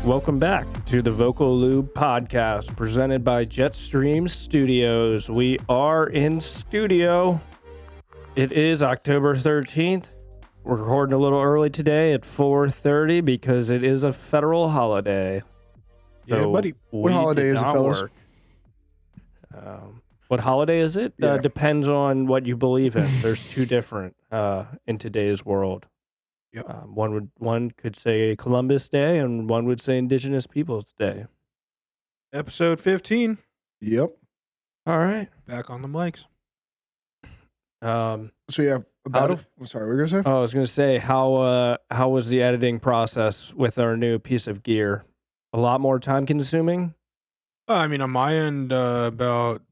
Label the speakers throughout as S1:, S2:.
S1: Welcome back to the Vocal Lube Podcast, presented by Jetstream Studios. We are in studio. It is October 13th. We're recording a little early today at 4:30 because it is a federal holiday.
S2: Yeah,
S1: So
S2: buddy.
S3: What holiday is it, fellas?
S1: What holiday is it?
S3: Yeah.
S1: Depends on what you believe in. There's two different in today's world.
S2: Yep.
S1: One could say Columbus Day, and one would say Indigenous Peoples Day.
S2: Episode 15.
S3: Yep.
S1: All right.
S2: Back on the mics.
S3: So yeah, I'm sorry, what were you gonna say?
S1: I was gonna say how was the editing process with our new piece of gear? A lot more time consuming.
S2: I mean, on my end, about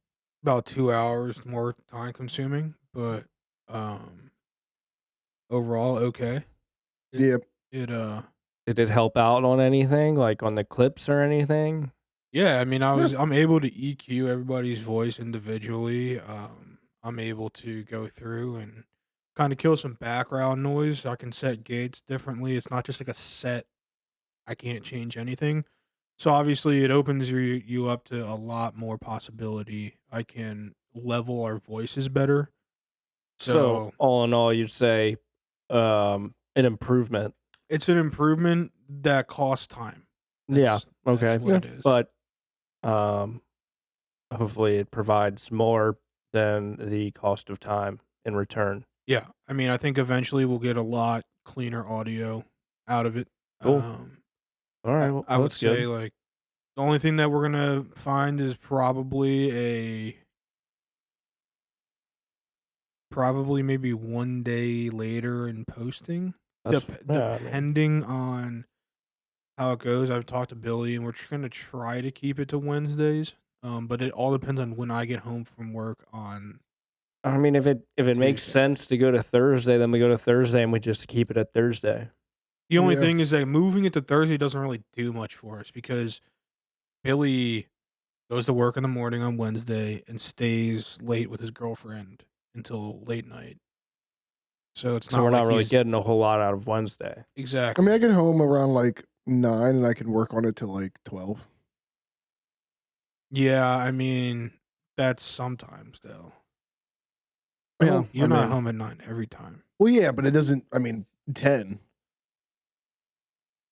S2: 2 hours more time consuming, but overall okay.
S3: Yep.
S1: Did it help out on anything, like on the clips or anything?
S2: Yeah, I mean, I'm able to EQ everybody's voice individually. I'm able to go through and kind of kill some background noise. I can set gates differently. It's not just like a set. I can't change anything. So obviously it opens you up to a lot more possibility. I can level our voices better.
S1: So all in all, you'd say an improvement.
S2: It's an improvement that costs time.
S1: That's okay.
S2: What it is.
S1: But hopefully it provides more than the cost of time in return.
S2: Yeah, I mean, I think eventually we'll get a lot cleaner audio out of it.
S1: Cool. All right, well,
S2: I would
S1: that's
S2: say
S1: good.
S2: like the only thing that we're gonna find is probably maybe 1 day later in posting, depending on how it goes. I've talked to Billy, and we're gonna try to keep it to Wednesdays. But it all depends on when I get home from work on.
S1: I mean, if it makes sense to go to Thursday, then we go to Thursday and we just keep it at Thursday.
S2: The only thing is that moving it to Thursday doesn't really do much for us because Billy goes to work in the morning on Wednesday and stays late with his girlfriend until late night. So
S1: we're not really getting a whole lot out of Wednesday.
S2: Exactly.
S3: I mean, I get home around like 9 and I can work on it till like 12.
S2: Yeah, I mean, that's sometimes though.
S1: Yeah,
S2: You're not home at 9 every time.
S3: Well, yeah, but it doesn't, 10.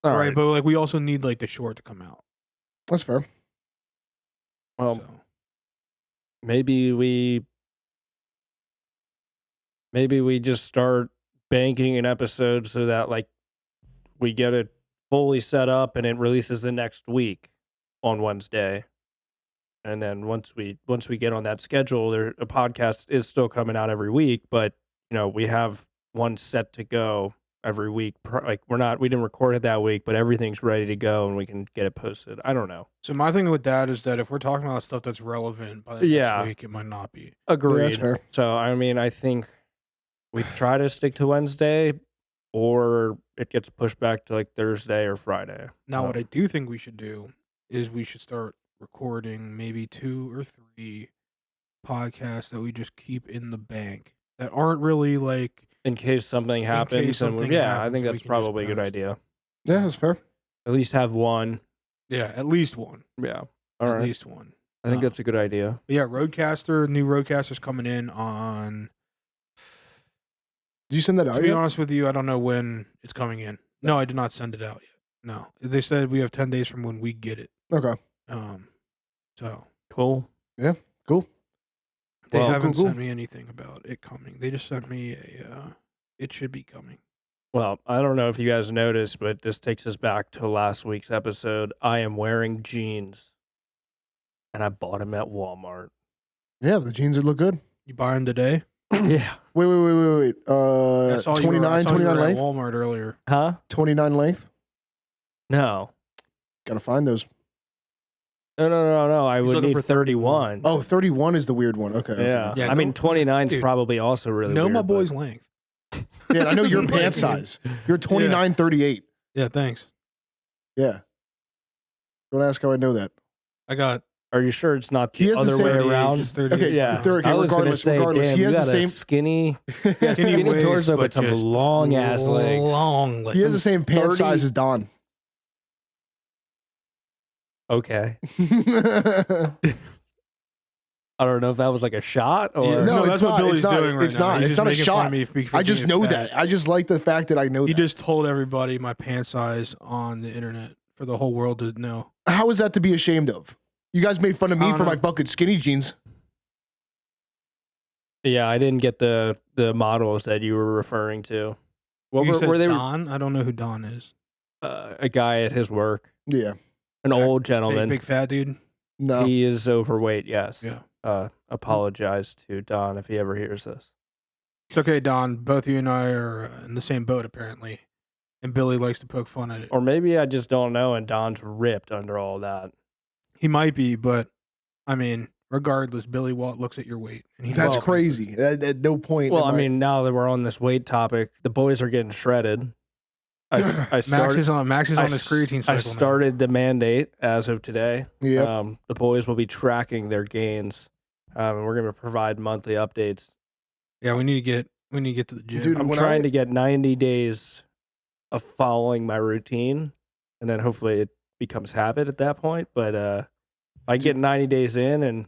S1: All
S2: right, but like we also need like the short to come out.
S3: That's fair.
S1: Well,
S2: So.
S1: maybe we just start banking an episode so that like we get it fully set up and it releases the next week on Wednesday. And then once we get on that schedule, a podcast is still coming out every week, but we have one set to go every week. Like we didn't record it that week, but everything's ready to go and we can get it posted. I don't know.
S2: So my thing with that is that if we're talking about stuff that's relevant by the next week, it might not be.
S1: Agreed.
S3: Yeah, that's fair.
S1: So I mean, I think we try to stick to Wednesday, or it gets pushed back to like Thursday or Friday.
S2: Now, what I do think we should do is we should start recording maybe 2 or 3 podcasts that we just keep in the bank that aren't really like
S1: in case something happens. I think that's probably a good idea.
S3: Yeah, that's fair.
S1: At least have one.
S2: Yeah, at least one.
S1: Yeah. All right.
S2: At least one.
S1: I think that's a good idea.
S2: But yeah, new Roadcaster's coming in on.
S3: Did you send that out?
S2: To be honest with you, I don't know when it's coming in. No, I did not send it out yet. No, they said we have 10 days from when we get it.
S3: Okay.
S2: So
S1: cool.
S3: Yeah, cool.
S2: They haven't sent me anything about it coming. They just sent me it should be coming.
S1: Well, I don't know if you guys noticed, but this takes us back to last week's episode. I am wearing jeans, and I bought them at Walmart.
S3: Yeah, the jeans would look good.
S2: You buy them today?
S1: Yeah.
S3: Wait.
S2: I saw
S3: 29
S2: you were at
S3: length?
S2: Walmart earlier.
S1: Huh?
S3: 29 length?
S1: No.
S3: Gotta find those.
S1: No. I would need 31.
S3: Oh, 31 is the weird one. Okay.
S1: Yeah. I mean, 29 is probably also really weird.
S2: My boy's length.
S3: Yeah, I know your pant size. You're 29, 38.
S2: Yeah, thanks.
S3: Yeah. Don't ask how I know that.
S2: I got
S1: Are you sure it's not
S3: He
S1: the
S3: has the
S1: other way
S3: same-
S1: around?
S2: It's 38.
S3: Okay,
S1: Yeah.
S3: okay,
S1: I was gonna
S3: regardless,
S1: say,
S3: he
S1: you
S3: has the
S1: got a
S3: same.
S1: skinny
S2: Skinny waist,
S1: torso, but some
S2: just
S1: long ass legs.
S2: Long legs.
S3: He has the same pant
S1: 30
S3: size as Don.
S1: Okay. I don't know if that was like a shot or
S2: Yeah,
S3: No,
S2: that's
S3: it's
S2: what
S3: not,
S2: Billy's
S3: it's not,
S2: doing right
S3: it's
S2: now.
S3: not,
S2: He's
S3: it's
S2: just
S3: not a
S2: making fun
S3: shot.
S2: of me for
S3: I just
S2: being
S3: know
S2: fat.
S3: that. I just like the fact that I know
S2: He
S3: that.
S2: just told everybody my pant size on the internet for the whole world to know.
S3: How is that to be ashamed of? You guys made fun of
S2: I
S3: me
S2: don't
S3: for
S2: know.
S3: my fucking skinny jeans.
S1: yeah, I didn't get the models that you were referring to. What
S2: You said
S1: were they?
S2: Don? I don't know who Don is.
S1: A guy at his work,
S3: Yeah.
S1: an
S2: Yeah,
S1: old gentleman.
S2: Big fat dude.
S3: No.
S1: He is overweight. Yes.
S2: Yeah.
S1: Apologize to Don if he ever hears this.
S2: It's okay, Don. Both you and I are in the same boat, apparently. And Billy likes to poke fun at it.
S1: Or maybe I just don't know, and Don's ripped under all that.
S2: He might be, but I mean, regardless, Billy Walt looks at your weight. And he
S3: That's
S2: knows.
S3: crazy. At no point.
S1: Well,
S3: am
S1: I mean, now that we're on this weight topic, the boys are getting shredded. I
S2: Max
S1: started.
S2: is on his creatine cycle
S1: I
S2: now.
S1: started the mandate as of today.
S3: Yep.
S1: The boys will be tracking their gains, and we're going to provide monthly updates.
S2: Yeah, we need to get to the gym.
S3: Dude,
S1: I'm
S3: when
S1: trying to get 90 days of following my routine, and then hopefully it becomes habit at that point. But if I get 90 days in and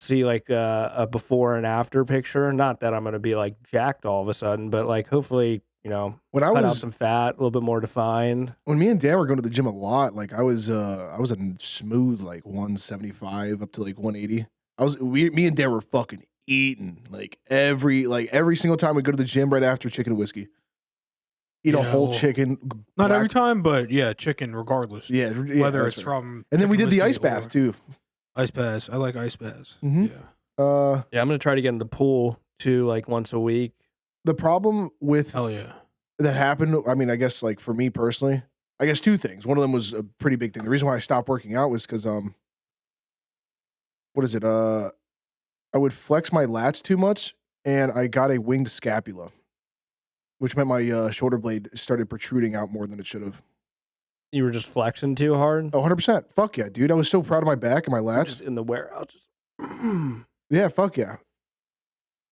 S1: see like a before and after picture, not that I'm going to be like jacked all of a sudden, but like hopefully,
S3: when I
S1: cut out
S3: was
S1: some fat, a little bit more defined.
S3: when me and Dan were going to the gym a lot, like I was a smooth like 175 up to like 180. Me and Dan were fucking eating like every single time we go to the gym right after chicken and whiskey. Eat a
S2: Yeah,
S3: whole
S2: well,
S3: chicken.
S2: Not every time, but yeah, chicken regardless.
S3: Yeah,
S2: Whether
S3: that's
S2: it's
S3: right.
S2: from
S3: And then we
S2: chicken
S3: did the
S2: whiskey
S3: ice bath
S2: or-
S3: too.
S2: Ice baths. I like ice baths.
S3: Mhm.
S2: Yeah.
S1: Yeah, I'm going to try to get in the pool too, like once a week.
S3: The problem with
S2: Hell yeah.
S3: that happened, I mean, I guess like for me personally, I guess two things. One of them was a pretty big thing. The reason why I stopped working out was because what is it? I would flex my lats too much, and I got a winged scapula, which meant my shoulder blade started protruding out more than it should have.
S1: You were just flexing too hard.
S3: Oh, 100%. Fuck yeah, dude. I was so proud of my back and my
S1: You're
S3: lats.
S1: just in the warehouse. Just
S3: Yeah, fuck yeah.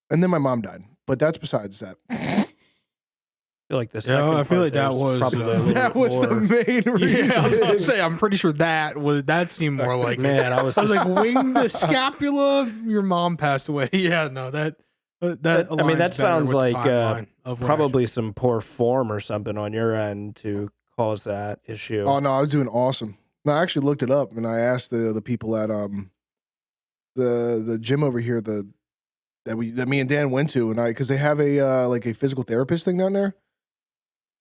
S3: And then my mom died, but that's besides that.
S1: feel like the
S2: Yeah,
S1: second
S2: I feel
S1: part
S2: like that
S1: there's
S2: was,
S1: probably a little
S3: That
S1: bit
S3: was the
S1: more.
S3: main reason.
S2: Yeah, I was about to say, I'm pretty sure that seemed more like
S1: Man, I was
S2: I was like, wing the scapula. Your mom passed away. Yeah, no, that
S1: I mean,
S2: aligns
S1: that
S2: better
S1: sounds
S2: with the
S1: like
S2: timeline of when
S1: probably some poor form or something on your end to cause that issue.
S3: Oh no, I was doing awesome. No, I actually looked it up and I asked the people at the gym over here that me and Dan went to, and because they have a like a physical therapist thing down there,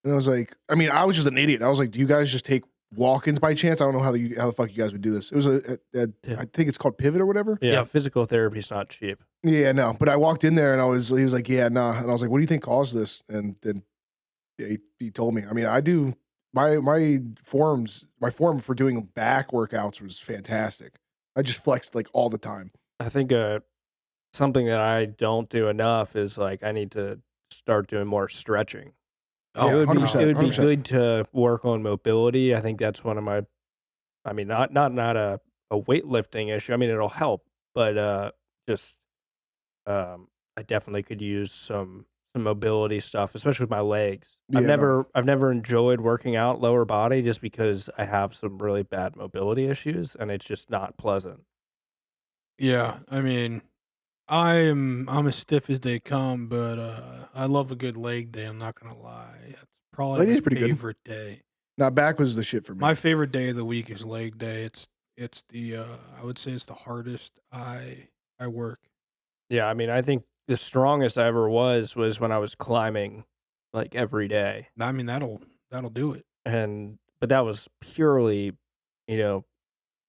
S3: and I was like, I mean, I was just an idiot. I was like, do you guys just take walk-ins by chance? I don't know how the fuck you guys would do this. It was I think it's called Pivot or whatever.
S1: Yeah, physical therapy's not cheap.
S3: Yeah, no. But I walked in there and he was like, yeah, nah. And I was like, what do you think caused this? And then he told me. I mean, I do my form for doing back workouts was fantastic. I just flexed like all the time.
S1: I think something that I don't do enough is like I need to start doing more stretching.
S3: Oh,
S1: it would be
S3: 100%,
S1: it would be
S3: 100%.
S1: good to work on mobility. I think that's one of my. I mean, not a weightlifting issue. I mean, it'll help, but just I definitely could use some mobility stuff, especially with my legs.
S3: Yeah,
S1: I've never enjoyed working out lower body just because I have some really bad mobility issues, and it's just not pleasant.
S2: Yeah, I mean, I'm as stiff as they come, but I love a good leg day. I'm not gonna lie. That's probably
S3: Leg day's
S2: my
S3: pretty good.
S2: favorite day.
S3: Now back was the shit for me.
S2: My favorite day of the week is leg day. It's the I would say it's the hardest I work.
S1: Yeah, I mean, I think the strongest I ever was when I was climbing like every day.
S2: I mean, that'll do it.
S1: But that was purely,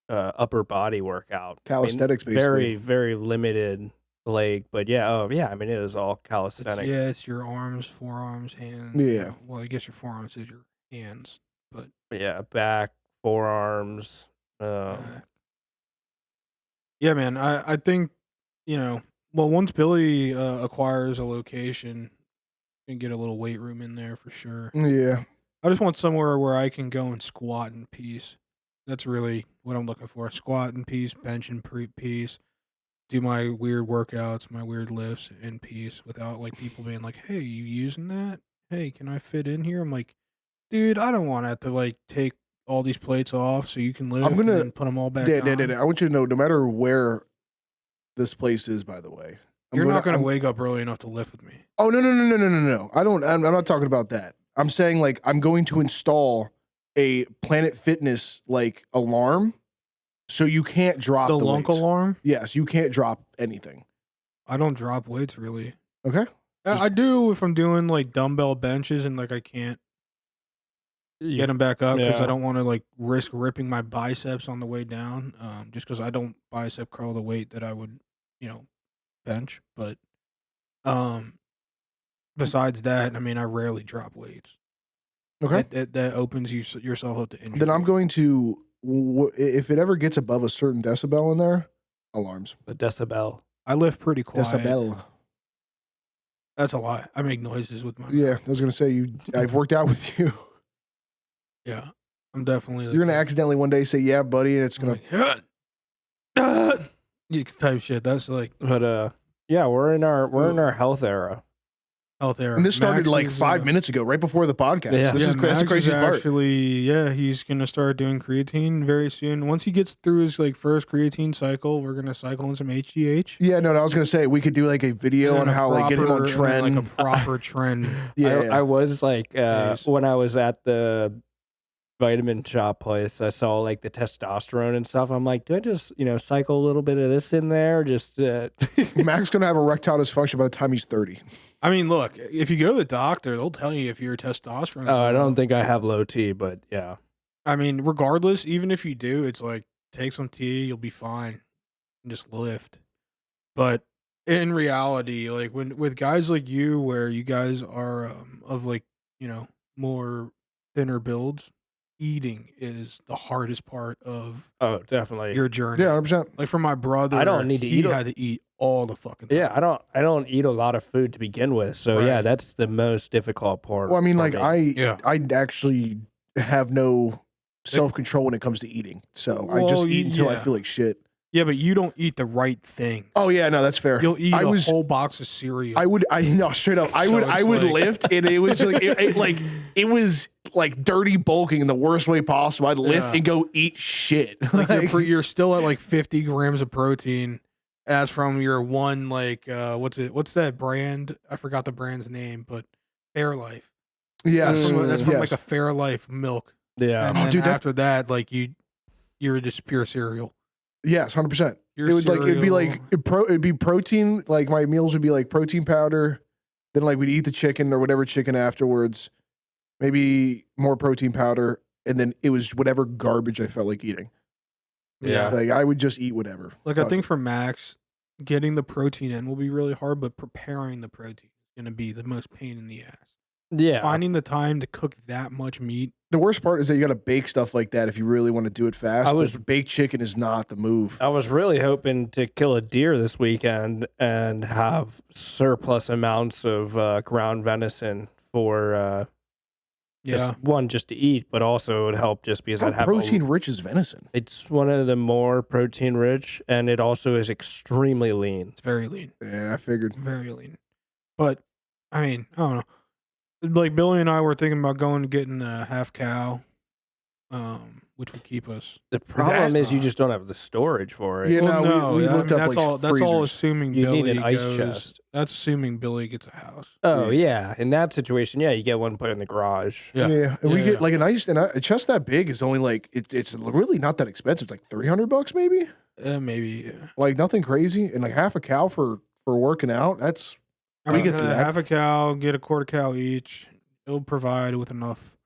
S1: upper body workout.
S3: Calisthenics,
S1: I mean,
S3: basically.
S1: very, very limited leg, but yeah, I mean, it is all calisthenic.
S2: It's your arms, forearms, hands.
S3: Yeah.
S2: Well, I guess your forearms is your hands, but
S1: But yeah, back, forearms.
S2: yeah, man. I think well, once Billy acquires a location, you can get a little weight room in there for sure.
S3: Yeah.
S2: I just want somewhere where I can go and squat in peace. That's really what I'm looking for. Squat in peace, bench in peace. Do my weird workouts, my weird lifts in peace without like people being like, "Hey, you using that? Hey, can I fit in here?" I'm like, dude, I don't want to have to like take all these plates off so you can lift
S3: I'm gonna
S2: and then put them all back on.
S3: I want you to know, no matter where this place is, by the way,
S2: You're not going to wake up early enough to lift with me.
S3: Oh no! I'm not talking about that. I'm saying like I'm going to install a Planet Fitness like alarm, so you can't drop the
S2: lunk
S3: weights.
S2: alarm.
S3: Yes, you can't drop anything.
S2: I don't drop weights really.
S3: Okay.
S2: I do if I'm doing like dumbbell benches and like I can't get them back up because I don't want to like risk ripping my biceps on the way down. Just because I don't bicep curl the weight that I would, bench. But besides that, I mean, I rarely drop weights.
S3: Okay.
S2: That opens yourself up to injury.
S3: Then I'm going to, if it ever gets above a certain decibel in there, alarms.
S1: The decibel.
S2: I lift pretty quiet.
S3: Decibel.
S2: That's a lot. I make noises with my
S3: Yeah,
S2: mouth.
S3: I was gonna say I've worked out with you.
S2: Yeah, I'm definitely.
S3: You're gonna accidentally one day say, "Yeah, buddy," and it's gonna.
S2: You type shit. That's like.
S1: But yeah, we're in our health era.
S2: Health era.
S3: And this started
S2: Max
S3: like
S2: is,
S3: 5 minutes ago, right before the podcast.
S1: Yeah.
S3: This is
S2: Max
S3: the craziest part.
S2: Actually, he's gonna start doing creatine very soon. Once he gets through his like first creatine cycle, we're gonna cycle in some HGH.
S3: Yeah, no, I was gonna say we could do like a video on how like get him on trend,
S2: like a proper trend.
S1: Yeah, I was like when I was at the vitamin shop place, I saw like the testosterone and stuff. I'm like, do I just cycle a little bit of this in there? Just
S3: Mac's gonna have erectile dysfunction by the time he's 30.
S2: I mean, look, if you go to the doctor, they'll tell you if your testosterone.
S1: Oh, I don't think I have low T, but yeah.
S2: I mean, regardless, even if you do, it's like take some tea, you'll be fine, and just lift. But in reality, like with guys like you, where you guys are of like more thinner builds, eating is the hardest part of
S1: definitely
S2: your journey.
S3: Yeah, 100%.
S2: Like for my brother,
S1: I don't need to
S2: he
S1: eat.
S2: had to eat all the fucking time.
S1: Yeah, I don't eat a lot of food to begin with, so yeah,
S2: Right.
S1: that's the most difficult part.
S3: Well, I mean,
S1: for
S3: like
S1: me.
S3: I actually have no self control when it comes to eating, so I just
S2: Well,
S3: eat until I
S2: yeah.
S3: feel like shit.
S2: Yeah, but you don't eat the right thing.
S3: Oh yeah, no, that's fair.
S2: You'll eat
S3: I
S2: a
S3: was,
S2: whole box of cereal.
S3: no, straight up. I
S2: So
S3: would
S2: it's
S3: like,
S2: like-
S3: and it was like it was like dirty bulking in the worst way possible. I'd lift
S2: Yeah.
S3: and go eat shit.
S2: like you're still at like 50 grams of protein, as from your one like what's that brand? I forgot the brand's name, but Fairlife.
S3: yes,
S2: That's from
S3: yes.
S2: like a Fairlife milk.
S1: Yeah.
S2: And
S3: Oh,
S2: then
S3: dude,
S2: after that, like you're just pure cereal.
S3: Yes, 100%.
S2: Pure
S3: It would like it'd be
S2: cereal.
S3: like it'd be protein. Like my meals would be like protein powder. Then like we'd eat the chicken or whatever chicken afterwards. Maybe more protein powder, and then it was whatever garbage I felt like eating.
S1: Yeah.
S3: Like I would just eat whatever.
S2: Like I think for Max, getting the protein in will be really hard, but preparing the protein is gonna be the most pain in the ass.
S1: Yeah.
S2: Finding the time to cook that much meat.
S3: The worst part is that you got to bake stuff like that if you really want to do it fast. But baked chicken is not the move.
S1: I was really hoping to kill a deer this weekend and have surplus amounts of ground venison for just to eat, but also it would help just because
S3: How
S1: I'd have
S3: protein rich is venison?
S1: It's one of the more protein rich, and it also is extremely lean.
S2: It's very lean.
S3: Yeah, I figured.
S2: Very lean. But I mean, I don't know. Like Billy and I were thinking about going and getting a half cow, which would keep us.
S1: The problem is you just don't have the storage for it.
S3: Yeah,
S2: Well,
S3: no, we
S2: I
S3: looked
S2: mean,
S3: up
S2: that's
S3: like
S2: all. That's all
S3: freezers.
S2: assuming
S1: You
S2: Billy
S1: need an ice
S2: goes-
S1: chest.
S2: That's assuming Billy gets a house.
S1: Oh yeah, in that situation, yeah, you get one put in the garage.
S3: Yeah, and we
S2: Yeah,
S3: get
S2: yeah.
S3: like a chest that big is only like it's really not that expensive. It's like $300 maybe.
S2: Maybe. Yeah.
S3: Like nothing crazy, and like half a cow for working out. That's
S2: I
S3: We
S2: mean,
S3: get through that.
S2: half a cow, get a quarter cow each. It'll provide with enough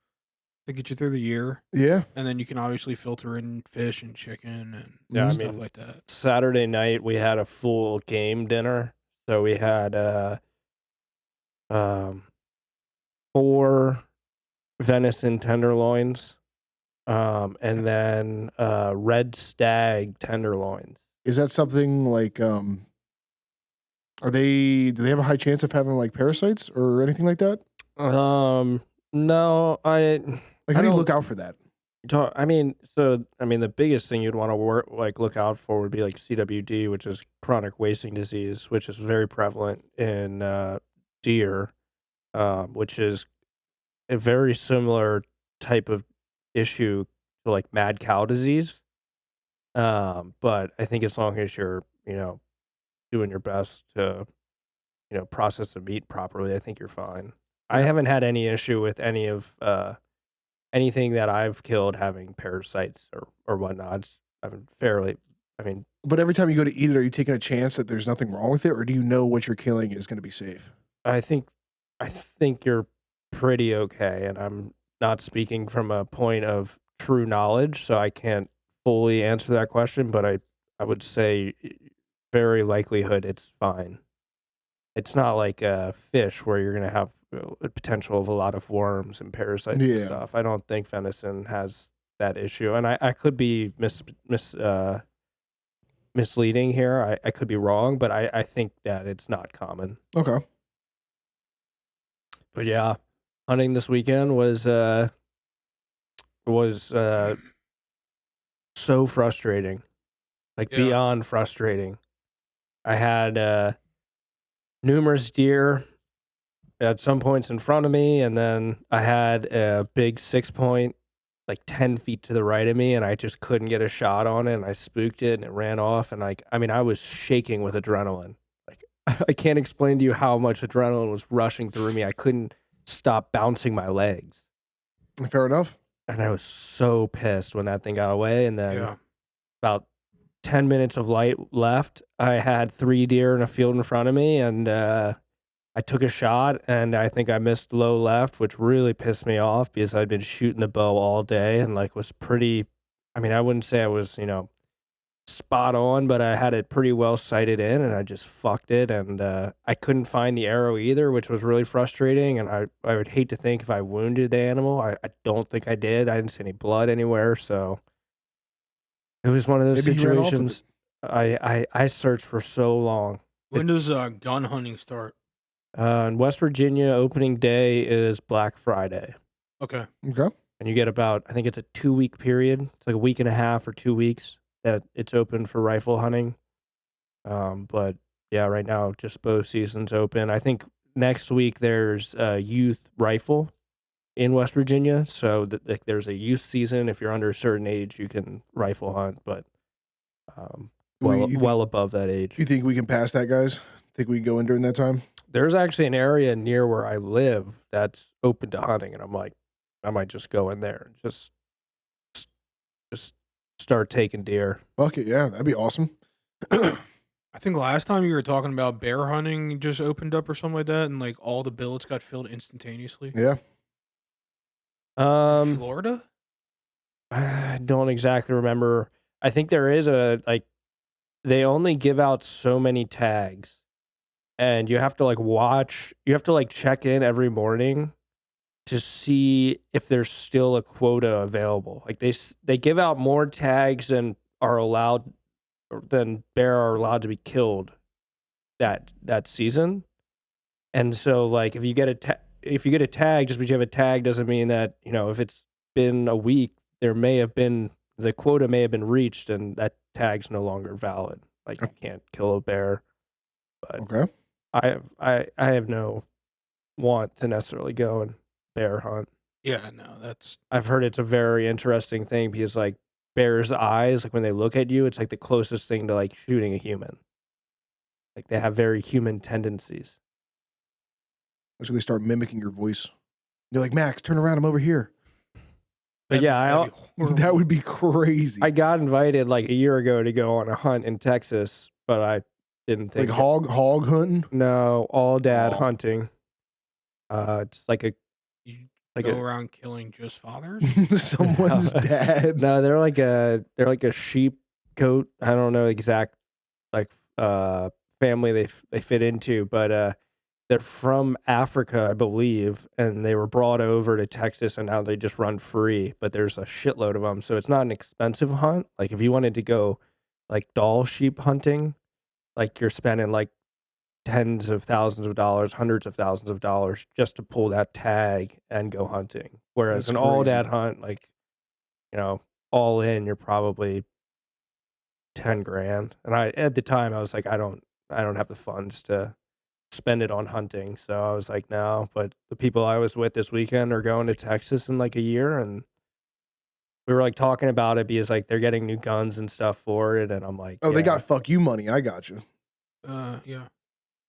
S2: to get you through the year,
S3: yeah.
S2: and then you can obviously filter in fish and chicken and
S1: Yeah, I
S2: stuff
S1: mean,
S2: like that.
S1: Saturday night we had a full game dinner, so we had 4 venison tenderloins, and then red stag tenderloins.
S3: Is that something like do they have a high chance of having like parasites or anything like that?
S1: No,
S3: Like how do you
S1: don't-
S3: look out for that?
S1: The biggest thing you'd want to look out for would be like CWD, which is chronic wasting disease, which is very prevalent in deer, which is a very similar type of issue to like mad cow disease. But I think as long as you're, doing your best to, process the meat properly, I think you're fine. I
S3: Yeah.
S1: haven't had any issue with any of anything that I've killed having parasites or whatnot.
S3: But every time you go to eat it, are you taking a chance that there's nothing wrong with it, or do you know what you're killing is going to be safe?
S1: I think you're pretty okay, and I'm not speaking from a point of true knowledge, so I can't fully answer that question, but I would say very likelihood it's fine. It's not like a fish where you're going to have a potential of a lot of worms and parasites and
S3: Yeah.
S1: stuff. I don't think venison has that issue, and I could be misleading here. I could be wrong, but I think that it's not common.
S3: Okay.
S1: But yeah, hunting this weekend was so frustrating, like
S2: Yeah.
S1: beyond frustrating. I had numerous deer at some points in front of me, and then I had a big 6-point like 10 feet to the right of me, and I just couldn't get a shot on it, and I spooked it, and it ran off, and I was shaking with adrenaline. Like, I can't explain to you how much adrenaline was rushing through me. I couldn't stop bouncing my legs.
S3: Fair enough.
S1: And I was so pissed when that thing got away, and then
S2: Yeah.
S1: about 10 minutes of light left, I had 3 deer in a field in front of me, and I took a shot, and I think I missed low left, which really pissed me off because I'd been shooting the bow all day and was pretty. I wouldn't say I was, spot on, but I had it pretty well sighted in, and I just fucked it, and I couldn't find the arrow either, which was really frustrating. And I would hate to think if I wounded the animal. I don't think I did. I didn't see any blood anywhere, so it was one of those
S3: Maybe he ran off with
S1: situations. I searched for so long.
S2: When does gun hunting start?
S1: In West Virginia, opening day is Black Friday,
S2: Okay.
S3: Okay.
S1: and you get I think it's a 2-week period. It's like a week and a half or 2 weeks that it's open for rifle hunting. But yeah, right now just bow season's open. I think next week there's a youth rifle in West Virginia, so there's a youth season. If you're under a certain age, you can rifle hunt, but well above that age.
S3: You think we can pass that, guys? Think we can go in during that time?
S1: There's actually an area near where I live that's open to hunting, and I'm like, I might just go in there and just start taking deer.
S3: Fuck it, yeah, that'd be awesome.
S2: I think last time you were talking about bear hunting just opened up or something like that, and like all the billets got filled instantaneously.
S3: Yeah.
S2: Florida?
S1: I don't exactly remember. I think there is they only give out so many tags, and you have to check in every morning to see if there's still a quota available. Like they give out more tags than bear are allowed to be killed that season. And so like if you get a tag, just because you have a tag doesn't mean that, if it's been a week, the quota may have been reached and that tag's no longer valid. Like you can't kill a bear. But
S3: Okay.
S1: I have no want to necessarily go and bear hunt.
S2: Yeah, no, that's.
S1: I've heard it's a very interesting thing because like bears' eyes, like when they look at you, it's like the closest thing to like shooting a human. Like they have very human tendencies.
S3: So they start mimicking your voice. You're like, Max, turn around, I'm over here.
S1: But yeah,
S3: That would be crazy.
S1: I got invited like a year ago to go on a hunt in Texas, but I didn't think
S3: like hog hunting.
S1: No, all dad hunting. It's like
S2: go around killing just fathers.
S3: Someone's dad.
S1: No, they're like a sheep goat. I don't know exact family they fit into, but they're from Africa, I believe, and they were brought over to Texas, and now they just run free. But there's a shitload of them, so it's not an expensive hunt. Like if you wanted to go like doll sheep hunting, like you're spending like tens of thousands of dollars, hundreds of thousands of dollars just to pull that tag and go hunting. Whereas
S3: That's
S1: an all
S3: crazy.
S1: dad hunt, like all in, you're probably 10 grand. And at the time I was like, I don't have the funds to spend it on hunting. So I was like, no, but the people I was with this weekend are going to Texas in like a year, and we were like talking about it because like they're getting new guns and stuff for it, and I'm like,
S3: Oh, they got fuck you money. I got you.
S2: Yeah,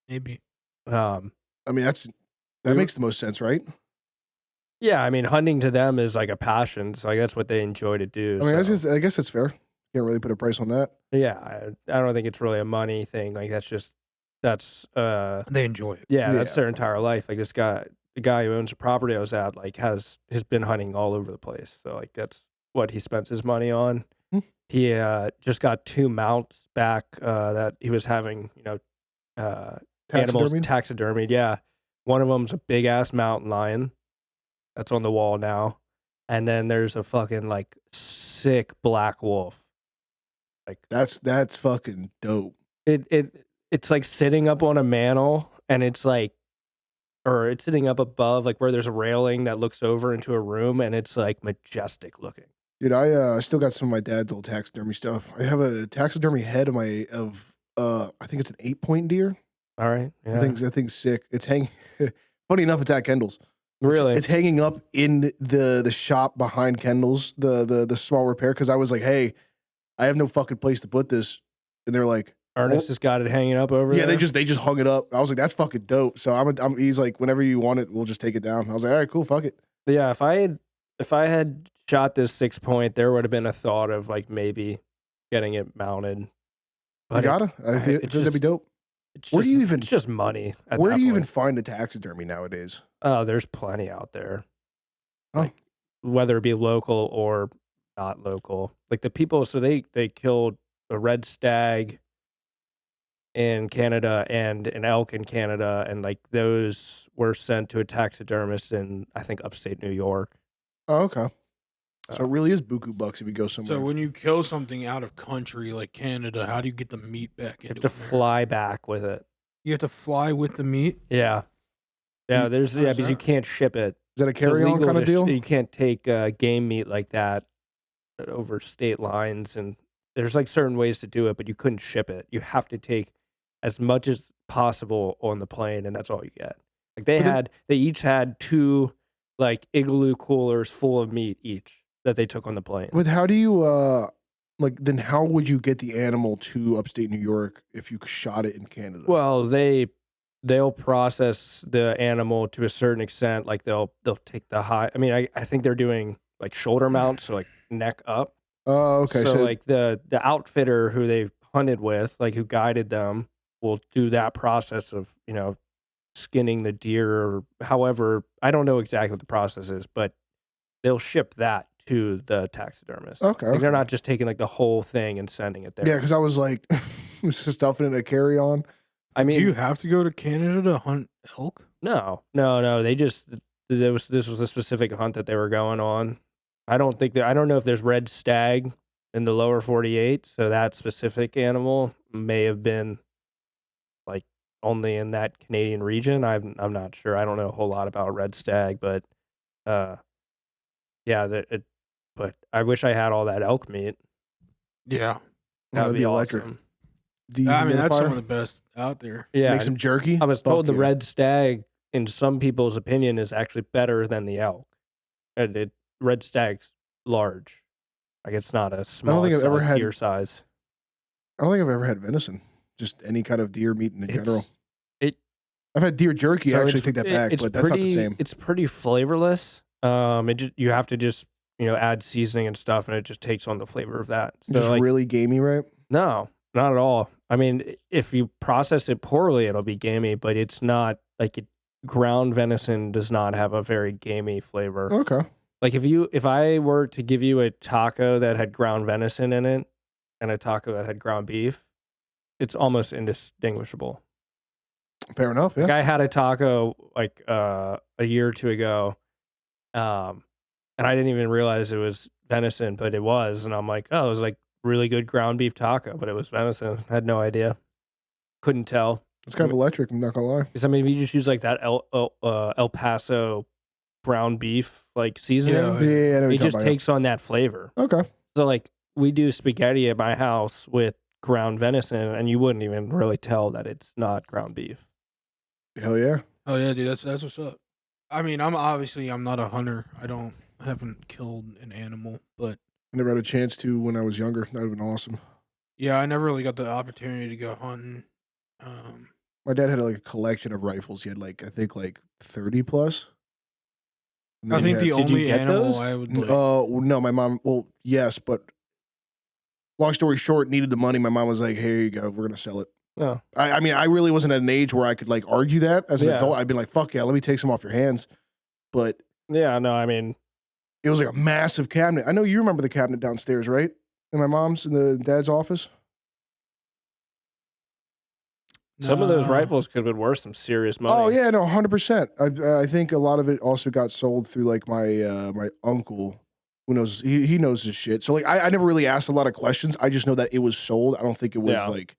S2: maybe.
S3: I mean, that makes the most sense, right?
S1: Yeah, I mean, hunting to them is like a passion, so like that's what they enjoy to do.
S3: I mean, I guess that's fair. Can't really put a price on that.
S1: Yeah, I don't think it's really a money thing. Like that's
S2: They enjoy it.
S1: yeah, that's their entire life. Like the guy who owns the property I was at, like has been hunting all over the place. So like that's what he spends his money on. He just got 2 mounts back that he was having, animals taxidermied. Yeah, one of them's a big ass mountain lion that's on the wall now, and then there's a fucking like sick black wolf. Like
S3: that's fucking dope.
S1: It's like sitting up on a mantle, and it's sitting up above, like where there's a railing that looks over into a room, and it's like majestic looking.
S3: Dude, I still got some of my dad's old taxidermy stuff. I have a taxidermy head of I think it's an 8-point deer.
S1: All right, yeah.
S3: That thing's sick. It's hanging. Funny enough, it's at Kendall's.
S1: Really,
S3: it's hanging up in the shop behind Kendall's, the small repair. Because I was like, hey, I have no fucking place to put this, and they're like,
S1: Ernest has got it hanging up over there.
S3: Yeah, they just hung it up. I was like, that's fucking dope. So he's like, whenever you want it, we'll just take it down. I was like, all right, cool, fuck it.
S1: Yeah, if I had shot this 6-point, there would have been a thought of like maybe getting it mounted.
S3: But I think that'd be dope.
S1: It's just money.
S3: Where do you even find a taxidermy nowadays?
S1: Oh, there's plenty out there.
S3: Oh.
S1: Like, whether it be local or not local. Like the people, so they killed a red stag in Canada and an elk in Canada, and like those were sent to a taxidermist in, I think, upstate New York.
S3: Oh, okay. So it really is buku bucks if you go somewhere.
S2: So when you kill something out of country like Canada, how do you get the meat back into
S1: You have to fly back with it.
S2: You have to fly with the meat?
S1: Yeah. Yeah, because you can't ship it.
S3: Is that a carry-on kind of deal?
S1: You can't take game meat like that over state lines, and there's like certain ways to do it, but you couldn't ship it. You have to take as much as possible on the plane, and that's all you get. Like they each had 2 like igloo coolers full of meat each that they took on the plane.
S3: But how do you then how would you get the animal to upstate New York if you shot it in Canada?
S1: Well, they'll process the animal to a certain extent. Like they'll take the high. I mean, I think they're doing like shoulder mounts, so like neck up.
S3: Oh, okay.
S1: So like the outfitter who they hunted with, like who guided them, will do that process of skinning the deer or however. I don't know exactly what the process is, but they'll ship that to the taxidermist.
S3: Okay.
S1: Like they're not just taking like the whole thing and sending it there.
S3: Yeah, because I was like, stuffing it in a carry-on.
S1: I mean,
S2: do you have to go to Canada to hunt elk?
S1: No. They just this was a specific hunt that they were going on. I don't know if there's red stag in the lower 48, so that specific animal may have been like only in that Canadian region. I'm not sure. I don't know a whole lot about red stag, but but I wish I had all that elk meat.
S2: Yeah,
S1: that would be electric.
S2: Awesome. I mean, that's some of the best out there.
S1: Yeah,
S3: make some jerky.
S1: I was told the red stag, in some people's opinion, is actually better than the elk. And red stag's large. Like it's not a small.
S3: I don't think I've ever had
S1: deer size.
S3: I don't think I've ever had venison. Just any kind of deer meat in general. I've had deer jerky. So actually, take that back, but that's not the same.
S1: It's pretty flavorless. You have to just add seasoning and stuff, and it just takes on the flavor of that. So
S3: just really gamey, right?
S1: No, not at all. I mean, if you process it poorly, it'll be gamey, but it's not like ground venison does not have a very gamey flavor.
S3: Okay.
S1: Like if I were to give you a taco that had ground venison in it and a taco that had ground beef, it's almost indistinguishable.
S3: Fair enough. Yeah.
S1: Like I had a taco like a year or 2 ago, and I didn't even realize it was venison, but it was, and I'm like, oh, it was like really good ground beef taco, but it was venison. I had no idea. Couldn't tell.
S3: It's kind of electric. I'm not gonna lie.
S1: Because I mean, if you just use like that El Paso ground beef like seasoning.
S2: Yeah,
S3: Yeah, I know what you're
S1: It
S3: talking
S1: just
S3: about.
S1: takes on that flavor.
S3: Okay.
S1: So like we do spaghetti at my house with ground venison, and you wouldn't even really tell that it's not ground beef.
S3: Hell yeah.
S2: Oh yeah, dude, that's what's up. I mean, I'm not a hunter. I haven't killed an animal, but
S3: I never had a chance to when I was younger. That would have been awesome.
S2: yeah, I never really got the opportunity to go hunting.
S3: My dad had like a collection of rifles. He had like I think like 30 plus. And
S2: I
S3: then he
S2: think the
S3: had-
S1: Did you
S2: only
S1: get
S2: animal
S1: those?
S2: I would like.
S3: no, my mom. Well, yes, but long story short, needed the money. My mom was like, "Here you go. We're gonna sell it."
S1: Oh,
S3: I mean, I really wasn't at an age where I could like argue that as an
S1: Yeah.
S3: adult. I'd been like, "Fuck yeah, let me take some off your hands." But
S1: yeah. No, I mean,
S3: it was like a massive cabinet. I know you remember the cabinet downstairs, right? In my mom's and the dad's office.
S1: some of those
S2: No.
S1: rifles could have been worth some serious money.
S3: Oh yeah, no, 100%. I think a lot of it also got sold through like my my uncle, who knows he knows his shit. So like I never really asked a lot of questions. I just know that it was sold. I don't think it was
S1: Yeah.
S3: like,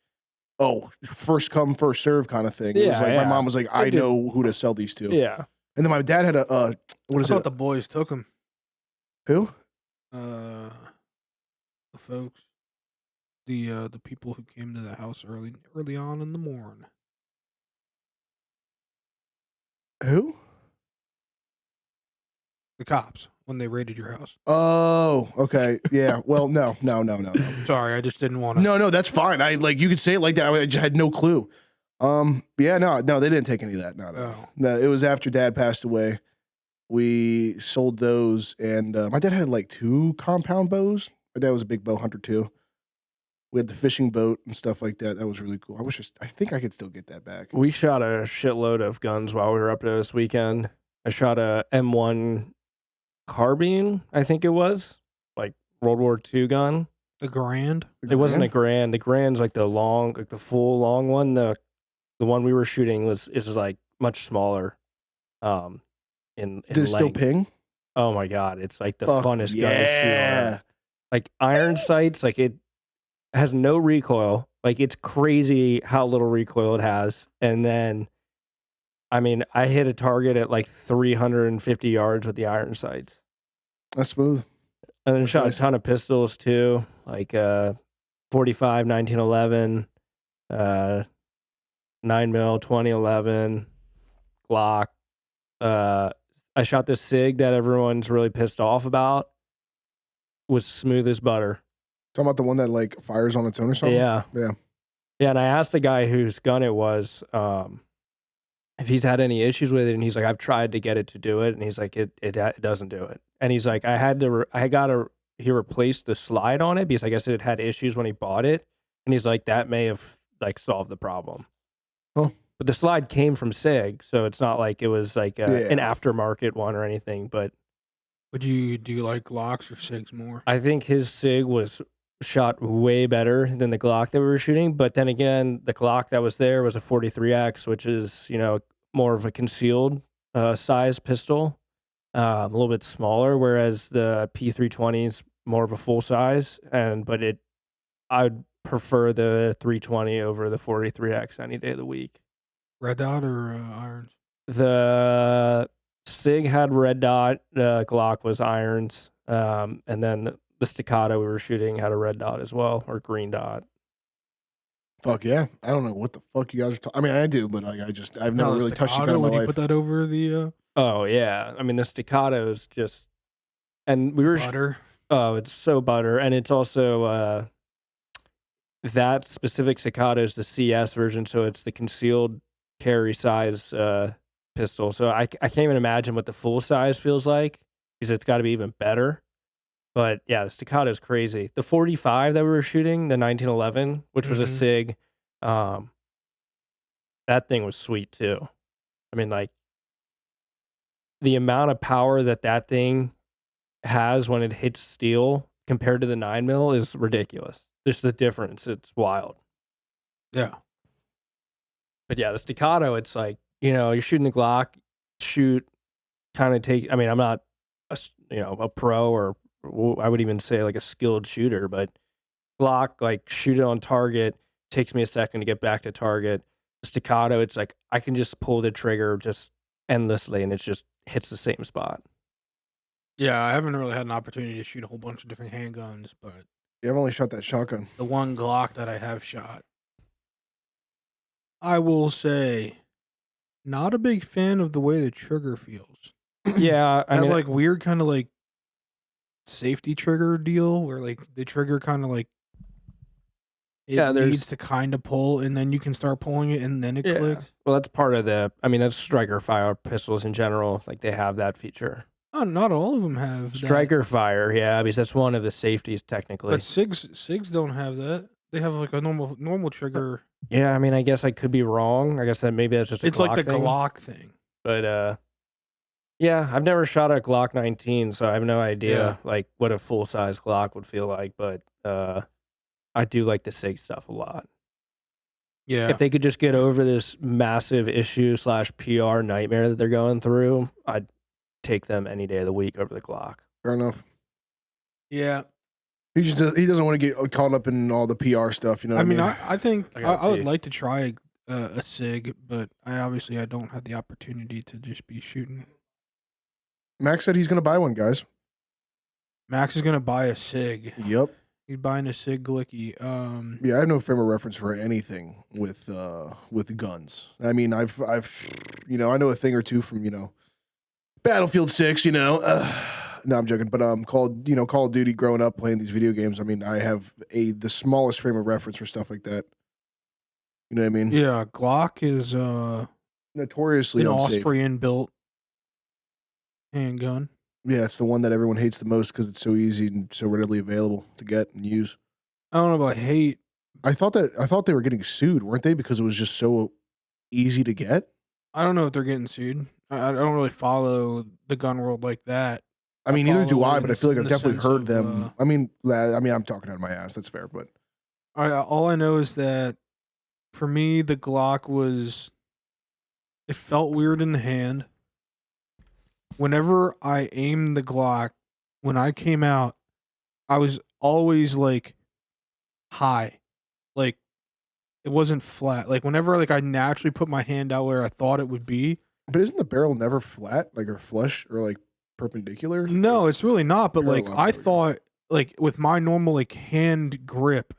S3: oh, first come first serve kind of thing. It was
S1: Yeah,
S3: like my
S1: yeah.
S3: mom was like, I
S1: They did-
S3: know who to sell these to.
S1: Yeah.
S3: And then my dad had a what
S2: I
S3: is
S2: thought
S3: it?
S2: the boys took them.
S3: Who?
S2: The folks, the people who came to the house early on in the morning.
S3: Who?
S2: The cops when they raided your house.
S3: Oh, okay. Yeah. Well, no.
S2: Sorry, I just didn't want to.
S3: No, that's fine. I like you could say it like that. I just had no clue. Yeah, no, they didn't take any of that. No.
S2: Oh.
S3: No, it was after Dad passed away. We sold those, and my dad had like 2 compound bows. My dad was a big bow hunter too. We had the fishing boat and stuff like that. That was really cool. I think I could still get that back.
S1: We shot a shitload of guns while we were up there this weekend. I shot a M1 carbine, I think it was, like World War II gun.
S2: The Grand.
S1: It wasn't a Grand. The Grand's like the long, like the full long one. The one we were shooting is like much smaller. In
S3: Did it still
S1: length.
S3: ping?
S1: Oh my god, it's like the
S3: Fuck
S1: funnest gun to shoot on
S3: yeah.
S1: earth. Like iron sights, like it has no recoil. Like it's crazy how little recoil it has. And then, I mean, I hit a target at like 350 yards with the iron sights.
S3: That's smooth.
S1: And then
S3: That's
S1: shot
S3: nice.
S1: a ton of pistols too, like 45, 1911, 9mm, 2011, Glock. I shot this SIG that everyone's really pissed off about. Was smooth as butter.
S3: Talking about the one that like fires on its own or something?
S1: Yeah.
S3: Yeah.
S1: Yeah, and I asked the guy whose gun it was if he's had any issues with it, and he's like, I've tried to get it to do it, and he's like, it doesn't do it. And he's like, he replaced the slide on it because I guess it had issues when he bought it, and he's like, that may have like solved the problem.
S3: Oh.
S1: But the slide came from SIG, so it's not like it was like an aftermarket one or anything. But
S2: Do you like Glocks or SIGs more?
S1: I think his SIG was shot way better than the Glock that we were shooting. But then again, the Glock that was there was a 43X, which is, more of a concealed size pistol, a little bit smaller, whereas the P320 is more of a full size. But I'd prefer the 320 over the 43X any day of the week.
S2: Red dot or irons?
S1: The SIG had red dot, the Glock was irons, and then the staccato we were shooting had a red dot as well, or green dot.
S3: Fuck yeah. I don't know what the fuck you guys are talking. I mean, I do, but like I've never really touched a gun in my
S2: Would you
S3: life.
S2: put that over the
S1: Oh yeah, I mean the staccato is just, and we were
S2: butter?
S1: oh, it's so butter, and it's also that specific staccato is the CS version, so it's the concealed carry size pistol. So I can't even imagine what the full size feels like because it's got to be even better. But yeah, the staccato is crazy. The 45 that we were shooting, the 1911, which was a
S2: Mhm.
S1: SIG, that thing was sweet too. I mean, like the amount of power that thing has when it hits steel compared to the 9mm is ridiculous. Just the difference, it's wild.
S2: Yeah.
S1: But yeah, the staccato, it's like, you're shooting the Glock, shoot, kind of take, I mean, I'm not a pro, or I would even say like a skilled shooter, but Glock, like shoot it on target, takes me a second to get back to target. The staccato, it's like I can just pull the trigger just endlessly, and hits the same spot.
S2: Yeah, I haven't really had an opportunity to shoot a whole bunch of different handguns, but
S3: Yeah, I've only shot that shotgun.
S2: the one Glock that I have shot, I will say, not a big fan of the way the trigger feels.
S1: Yeah, I
S2: That
S1: mean,
S2: like weird kind of like safety trigger deal where like the trigger kind of like it needs to kind of pull and then you can start pulling it and then it clicks.
S1: well, that's part of that's striker fire pistols in general. Like they have that feature.
S2: Oh, not all of them have that.
S1: Striker fire, yeah, because that's one of the safeties technically.
S2: But SIGs don't have that. They have like a normal trigger.
S1: Yeah, I mean, I guess I could be wrong. I guess that maybe that's just a
S2: It's
S1: Glock
S2: like the
S1: thing.
S2: Glock thing.
S1: But yeah, I've never shot a Glock 19, so I have no idea like what a full size Glock would feel like. But I do like the SIG stuff a lot.
S2: Yeah.
S1: If they could just get over this massive issue / PR nightmare that they're going through, I'd take them any day of the week over the Glock.
S3: Fair enough.
S2: Yeah.
S3: He doesn't want to get caught up in all the PR stuff, you know.
S2: I mean, I think I would
S1: pee.
S2: like to try a SIG, but I don't have the opportunity to just be shooting.
S3: Max said he's going to buy one, guys.
S2: Max is gonna buy a SIG.
S3: Yep.
S2: He's buying a SIG Glicky.
S3: Yeah, I have no frame of reference for anything with guns. I mean, I've I know a thing or two from Battlefield 6. No, I'm joking. But Call of Duty. Growing up playing these video games, I mean, I have the smallest frame of reference for stuff like that. You know what I mean?
S2: Yeah, Glock is
S3: Notoriously
S2: an
S3: unsafe.
S2: Austrian built handgun.
S3: Yeah, it's the one that everyone hates the most because it's so easy and so readily available to get and use.
S2: I don't know about hate.
S3: I thought they were getting sued, weren't they? Because it was just so easy to get.
S2: I don't know if they're getting sued. I don't really follow the gun world like that.
S3: I mean, neither do
S2: follow
S3: I,
S2: in
S3: but I
S2: the-
S3: feel like
S2: in
S3: I've
S2: the
S3: definitely
S2: sense
S3: heard
S2: of,
S3: them. I'm talking out of my ass. That's fair, but
S2: All I know is that for me, the Glock it felt weird in the hand. Whenever I aimed the Glock, when I came out, I was always like high. Like it wasn't flat. Like whenever I naturally put my hand out where I thought it would be.
S3: But isn't the barrel never flat, like or flush or like perpendicular?
S2: No, it's really not. But like
S3: Parallel,
S2: I
S3: okay.
S2: thought like with my normal like hand grip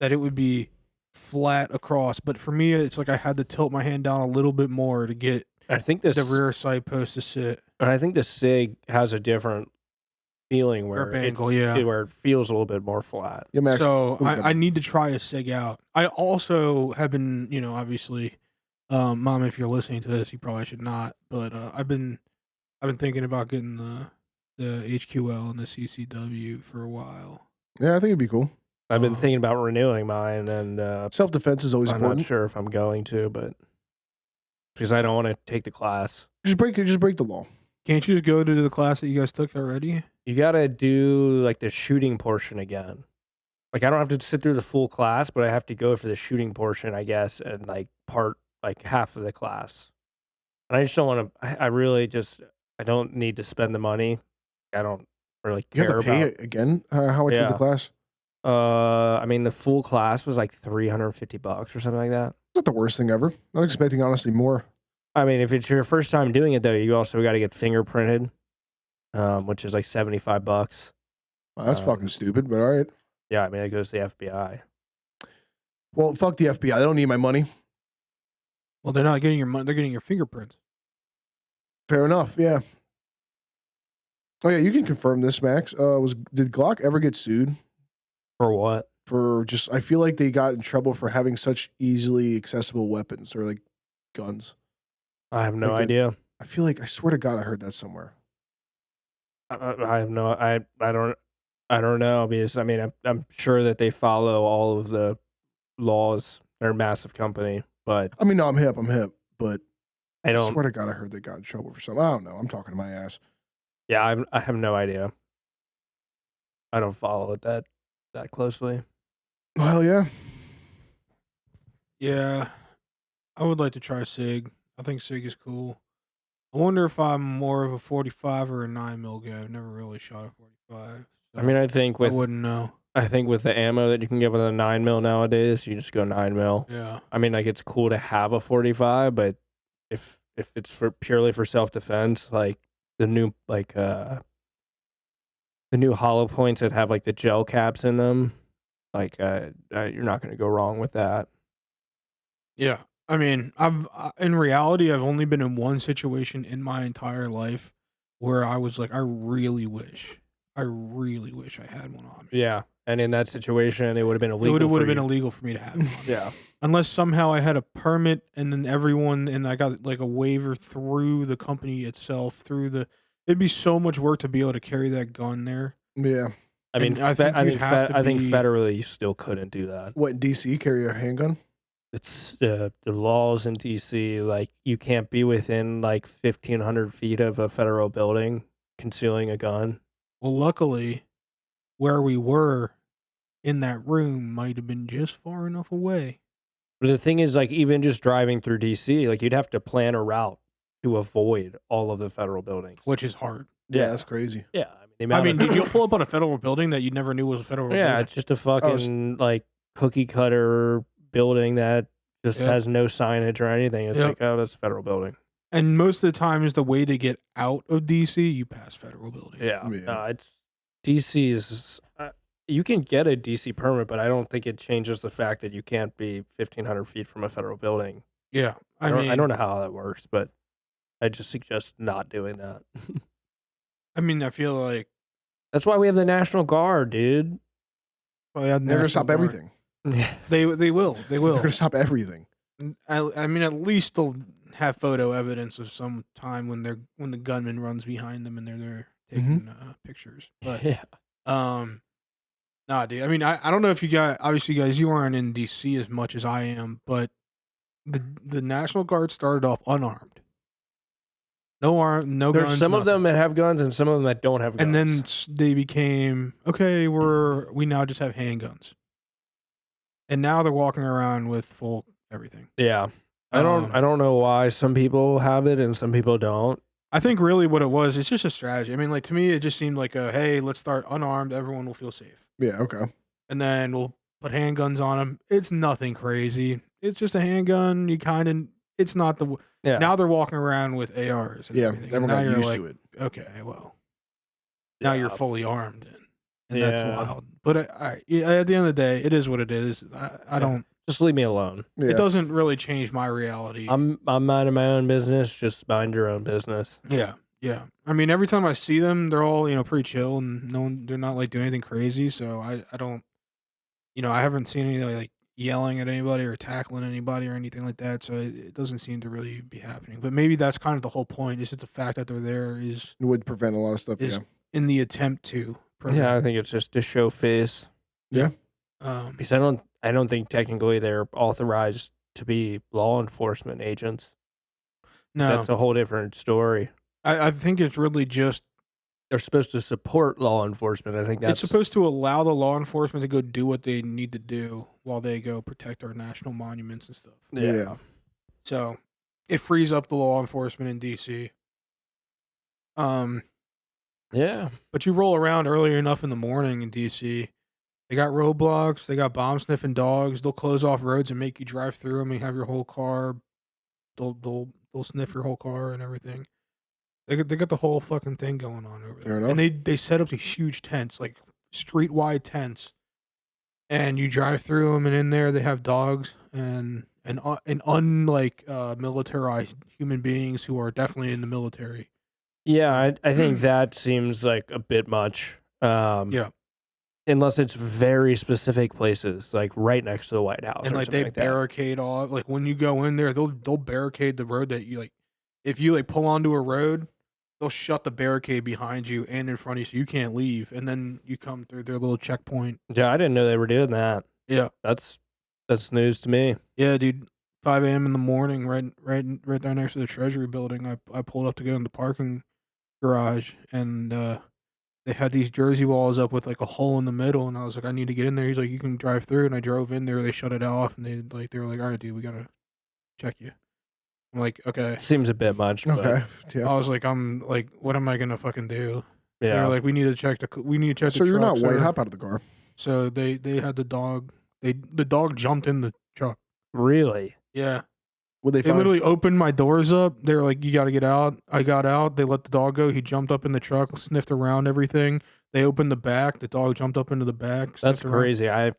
S2: that it would be flat across. But for me, it's like I had to tilt my hand down a little bit more to get
S1: I think
S2: the rear sight post to sit.
S1: And I think the SIG has a different feeling where
S2: Grip angle, yeah.
S1: where it feels a little bit more flat.
S3: Yeah, Max.
S2: So
S3: Okay.
S2: I need to try a SIG out. I also have been, obviously, Mom, if you're listening to this, you probably should not. But I've been thinking about getting the HQL and the CCW for a while.
S3: Yeah, I think it'd be cool.
S1: I've been thinking about renewing mine, and
S3: Self defense is always
S1: I'm
S3: important.
S1: not sure if I'm going to, but because I don't want to take the class.
S3: Just break the law.
S2: Can't you just go to the class that you guys took already?
S1: You got to do like the shooting portion again. Like I don't have to sit through the full class, but I have to go for the shooting portion, I guess, and like half of the class. And I just don't want to. I really just I don't need to spend the money. I don't really
S3: You
S1: care
S3: have to pay
S1: about.
S3: it again. How much was the
S1: Yeah.
S3: class?
S1: I mean the full class was like $350 or something like that.
S3: It's not the worst thing ever. I'm expecting honestly more.
S1: I mean, if it's your first time doing it though, you also got to get fingerprinted, which is like $75.
S3: Wow, that's fucking stupid, but all right.
S1: Yeah, I mean it goes to the FBI.
S3: Well, fuck the FBI. They don't need my money.
S2: Well, they're not getting your money. They're getting your fingerprints.
S3: Fair enough. Yeah. Oh yeah, you can confirm this, Max. Did Glock ever get sued
S1: For what?
S3: for just? I feel like they got in trouble for having such easily accessible weapons or like guns.
S1: I have no
S3: Like that-
S1: idea.
S3: I feel like I swear to God I heard that somewhere.
S1: I have no. I don't know because I mean I'm sure that they follow all of the laws. They're a massive company, but
S3: I mean, no, I'm hip, but
S1: I
S3: I
S1: don't.
S3: swear to God I heard they got in trouble for something. I don't know. I'm talking to my ass.
S1: Yeah, I have no idea. I don't follow it that closely.
S3: Well, yeah.
S2: Yeah, I would like to try SIG. I think SIG is cool. I wonder if I'm more of a 45 or a 9mm guy. I've never really shot a 45.
S1: I mean, I think
S2: I
S1: with
S2: wouldn't know.
S1: the ammo that you can get with a 9mm nowadays, you just go 9mm.
S2: Yeah.
S1: I mean, like it's cool to have a 45, but if if it's for purely for self-defense, like the new hollow points that have like the gel caps in them, like you're not going to go wrong with that.
S2: Yeah. I mean, in reality, I've only been in one situation in my entire life where I was like, I really wish I had one on me.
S1: Yeah. And in that situation, it would have been
S2: It
S1: illegal.
S2: would have been illegal for me to have one on me.
S1: Yeah.
S2: Unless somehow I had a permit and then and I got like a waiver through the company itself, it'd be so much work to be able to carry that gun there.
S3: Yeah.
S1: I mean, I think federally you still couldn't do that.
S3: What, in DC, carry a handgun?
S1: It's the laws in DC, like you can't be within like 1,500 feet of a federal building concealing a gun.
S2: Well, luckily, where we were in that room might have been just far enough away.
S1: But the thing is, like, even just driving through DC, like, you'd have to plan a route to avoid all of the federal buildings.
S2: Which is hard.
S3: Yeah, that's crazy.
S1: Yeah.
S2: You'll pull up on a federal building that you never knew was a federal building.
S1: Yeah, it's just a fucking, like, cookie cutter building that just has no signage or anything. It's like, oh, that's a federal building.
S2: And most of the time is the way to get out of DC, you pass federal buildings.
S1: Yeah. It's DC is... you can get a DC permit, but I don't think it changes the fact that you can't be 1,500 feet from a federal building.
S2: Yeah.
S1: I don't know how that works, but I just suggest not doing that.
S2: I mean, I feel like...
S1: That's why we have the National Guard, dude.
S2: Well,
S3: they're going to stop everything.
S2: They will. They will.
S3: They're going to stop everything.
S2: I mean, at least they'll have photo evidence of some time when the gunman runs behind them and they're there taking pictures. But nah, dude. I mean, I don't know if you guys, obviously, guys, you aren't in DC as much as I am, but the National Guard started off unarmed. No
S1: There's
S2: guns.
S1: Some of them that have guns and some of them that don't have guns.
S2: And then they became, okay, we now just have handguns. And now they're walking around with full everything.
S1: Yeah. I don't know why some people have it and some people don't.
S2: I think really what it was, it's just a strategy. I mean, like, to me, it just seemed like hey, let's start unarmed. Everyone will feel safe.
S3: Yeah, okay.
S2: And then we'll put handguns on them. It's nothing crazy. It's just a handgun. It's not the... Yeah. Now they're walking around with ARs. And everything.
S3: Everyone got used to it.
S2: Okay, well, now you're fully armed. And that's wild. But at the end of the day, it is what it is. I don't...
S1: Just leave me alone.
S2: Yeah. It doesn't really change my reality.
S1: I'm minding my own business. Just mind your own business.
S2: Yeah, yeah. I mean, every time I see them, they're all pretty chill and they're not like doing anything crazy. So I don't, I haven't seen any like yelling at anybody or tackling anybody or anything like that. So it doesn't seem to really be happening. But maybe that's kind of the whole point. Is just the fact that they're there it
S3: would prevent a lot of stuff.
S2: In the attempt to prevent.
S1: Yeah, I think it's just to show face.
S3: Yeah.
S1: Because I don't think technically they're authorized to be law enforcement agents.
S2: No.
S1: That's a whole different story.
S2: I think it's really just...
S1: They're supposed to support law enforcement. I think that's...
S2: It's supposed to allow the law enforcement to go do what they need to do while they go protect our national monuments and stuff.
S3: Yeah.
S2: So, it frees up the law enforcement in D.C.
S1: Yeah.
S2: But you roll around early enough in the morning in D.C., they got roadblocks. They got bomb-sniffing dogs. They'll close off roads and make you drive through them and have your whole car. They'll sniff your whole car and everything. They got the whole fucking thing going on over there.
S3: Fair enough.
S2: And they set up these huge tents, like street-wide tents. And you drive through them, and in there they have dogs and unlike militarized human beings who are definitely in the military.
S1: Yeah, I think that seems like a bit much.
S2: Yeah.
S1: Unless it's very specific places, like right next to the White House,
S2: and like they barricade off. Like when you go in there, they'll barricade the road that you like. If you like pull onto a road, they'll shut the barricade behind you and in front of you, so you can't leave. And then you come through their little checkpoint.
S1: Yeah, I didn't know they were doing that.
S2: Yeah,
S1: that's news to me.
S2: Yeah, dude. 5 a.m. in the morning, right there next to the Treasury building. I pulled up to go in the parking garage, and they had these jersey walls up with like a hole in the middle, and I was like, I need to get in there. He's like, you can drive through, and I drove in there. They shut it off, and they were like, all right, dude, we gotta check you. I'm like, okay,
S1: seems a bit much.
S2: Okay, yeah. I was like, I'm like, what am I gonna fucking do?
S1: Yeah,
S2: they're like, we need to check.
S3: So you're not white. Hop out of the car.
S2: So they had the dog. The dog jumped in the truck.
S1: Really?
S2: Yeah.
S3: What they
S2: They
S3: find?
S2: literally opened my doors up. They were like, "You got to get out." I got out. They let the dog go. He jumped up in the truck, sniffed around everything. They opened the back. The dog jumped up into the back.
S1: That's
S2: sniffed around.
S1: crazy. I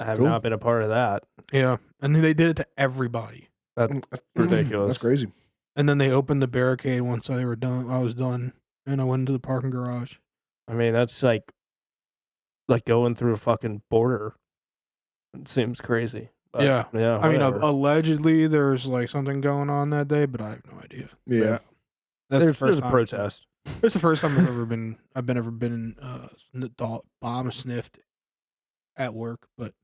S1: have
S3: Cool.
S1: not been a part of that.
S2: Yeah, and then they did it to everybody.
S1: That's ridiculous.
S3: That's crazy.
S2: And then they opened the barricade once I was done, and I went into the parking garage.
S1: I mean, that's like going through a fucking border. It seems crazy. But,
S2: Yeah.
S1: Yeah.
S2: I mean,
S1: whatever.
S2: allegedly there's like something going on that day, but I have no idea.
S3: Yeah.
S2: That's
S1: there's a
S2: time.
S1: protest.
S2: It's the first time I've ever been bomb sniffed at work, but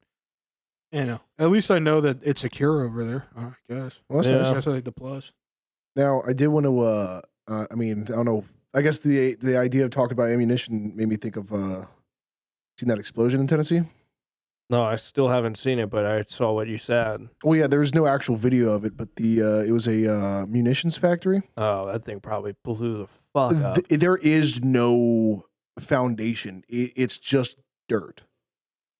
S2: at least I know that it's secure over there. I guess.
S3: Well, that's
S1: Yeah.
S3: nice.
S2: That's like the plus.
S3: Now, I did want to. I mean, I don't know. I guess the idea of talking about ammunition made me think of seen that explosion in Tennessee.
S1: No, I still haven't seen it, but I saw what you said.
S3: Oh yeah, there was no actual video of it, but it was a munitions factory.
S1: Oh, that thing probably blew the fuck up.
S3: There is no foundation. It's just dirt.